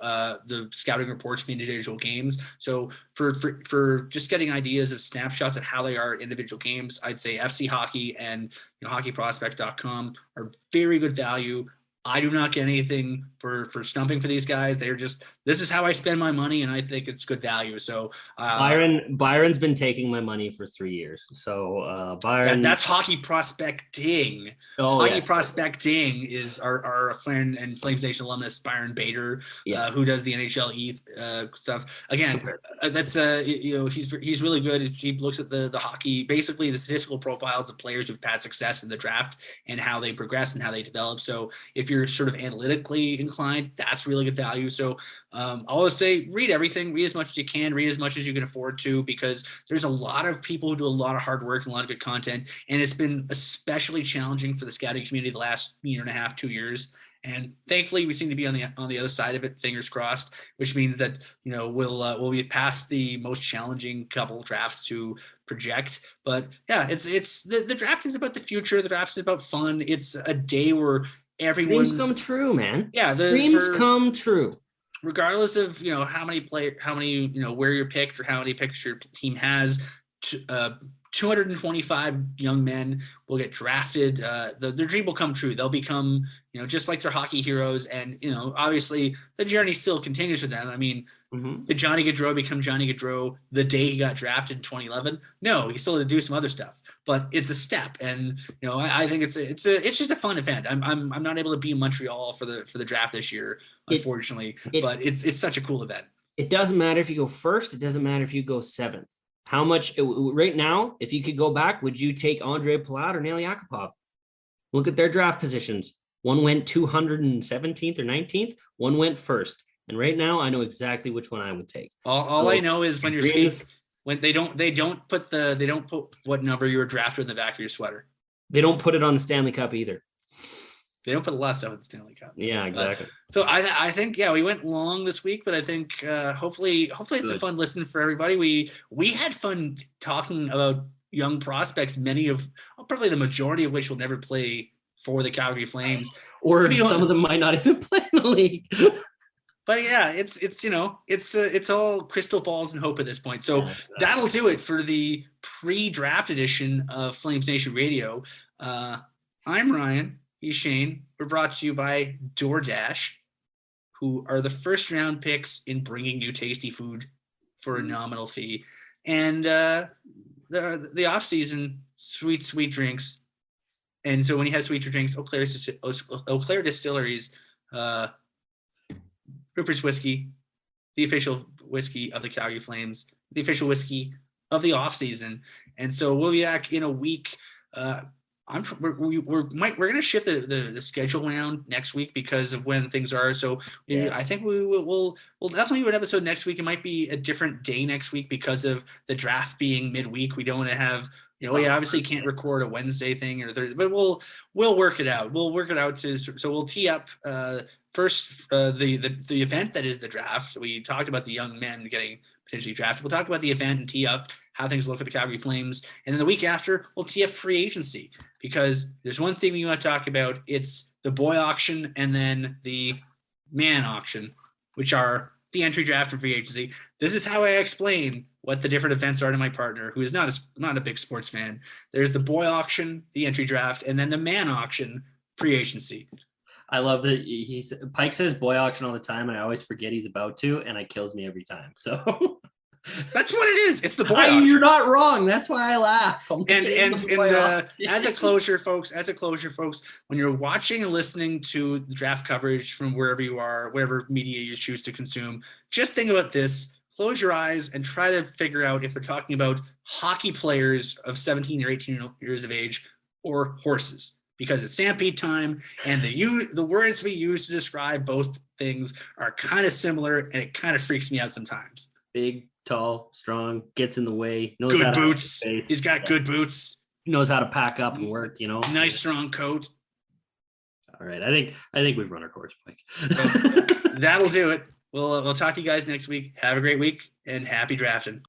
the scouting reports from individual games. So for just getting ideas of snapshots of how they are individual games, I'd say FC Hockey and hockeyprospect.com are very good value. I do not get anything for stumping for these guys. They're just, this is how I spend my money, and I think it's good value. So Byron's been taking my money for 3 years. So Byron, that's hockey prospecting. Prospecting is our friend and Flames Nation alumnus Byron Bader, who does the NHL stuff. Again, that's he's really good. He looks at the hockey, basically the statistical profiles of players who've had success in the draft and how they progress and how they develop. So if you're sort of analytically inclined, that's really good value. So I'll always say read everything, read as much as you can, read as much as you can afford to, because there's a lot of people who do a lot of hard work and a lot of good content. And it's been especially challenging for the scouting community the last year and a half, 2 years. And thankfully we seem to be on the other side of it, fingers crossed, which means that, we'll be past the most challenging couple drafts to project. But yeah, it's the draft is about the future. The draft is about fun. It's a day where everyone's dreams come true, man. Yeah, dreams come true. Regardless of how many where you're picked or how many picks your team has, 225 young men will get drafted. Their dream will come true. They'll become just like their hockey heroes, and obviously the journey still continues with them. I mean, did Johnny Gaudreau become Johnny Gaudreau the day he got drafted in 2011? No, he still had to do some other stuff, but it's a step. And I think it's just a fun event. I'm not able to be in Montreal for the draft this year, unfortunately, but it's such a cool event. It doesn't matter if you go first. It doesn't matter if you go seventh. How much right now, if you could go back, would you take Andre Palat or Nail Yakupov? Look at their draft positions. One went 217th or 19th. One went first. And right now, I know exactly which one I would take. All I know is when your skates, when they don't put what number you were drafted in the back of your sweater. They don't put it on the Stanley Cup either. They don't put a lot of stuff in the Stanley Cup. Yeah, exactly. So I think we went long this week, but I think hopefully it's a fun listen for everybody. We had fun talking about young prospects, probably the majority of which will never play for the Calgary Flames, or some of them might not even play in the league. But yeah, it's all crystal balls and hope at this point. So that'll do it for the pre-draft edition of Flames Nation Radio. I'm Ryan. He's Shane. We're brought to you by DoorDash, who are the first round picks in bringing you tasty food for a nominal fee. And the off season, sweet drinks. And so when you have sweeter drinks, Eau Claire Distilleries, Rupert's Whiskey, the official whiskey of the Calgary Flames, the official whiskey of the off season. And so we'll be back in a week. We're going to shift the schedule around next week because of when things are. So I think we'll definitely do an episode next week. It might be a different day next week because of the draft being midweek. We don't want to have, we obviously can't record a Wednesday thing or Thursday, but we'll work it out. We'll work it out so we'll tee up first the event that is the draft. We talked about the young men getting potentially drafted. We'll talk about the event and tee up how things look at the Calgary Flames. And then the week after, we'll tee up free agency, because there's one thing we want to talk about. It's the boy auction and then the man auction, which are the entry draft and free agency. This is how I explain what the different events are to my partner, who is not a big sports fan. There's the boy auction, the entry draft, and then the man auction, free agency. I love that Pike says boy auction all the time, and I always forget he's about to, and it kills me every time. So that's what it is. It's the boy auction. You're not wrong. That's why I laugh. As a closure, folks, when you're watching and listening to the draft coverage from wherever you are, whatever media you choose to consume, just think about this. Close your eyes and try to figure out if they're talking about hockey players of 17 or 18 years of age or horses. Because it's Stampede time, and the words we use to describe both things are kind of similar, and it kind of freaks me out sometimes. Big, tall, strong, gets in the way. Knows good boots. He's got good boots. He knows how to pack up and work. Nice strong coat. All right, I think we've run our course, Mike. That'll do it. We'll talk to you guys next week. Have a great week and happy drafting.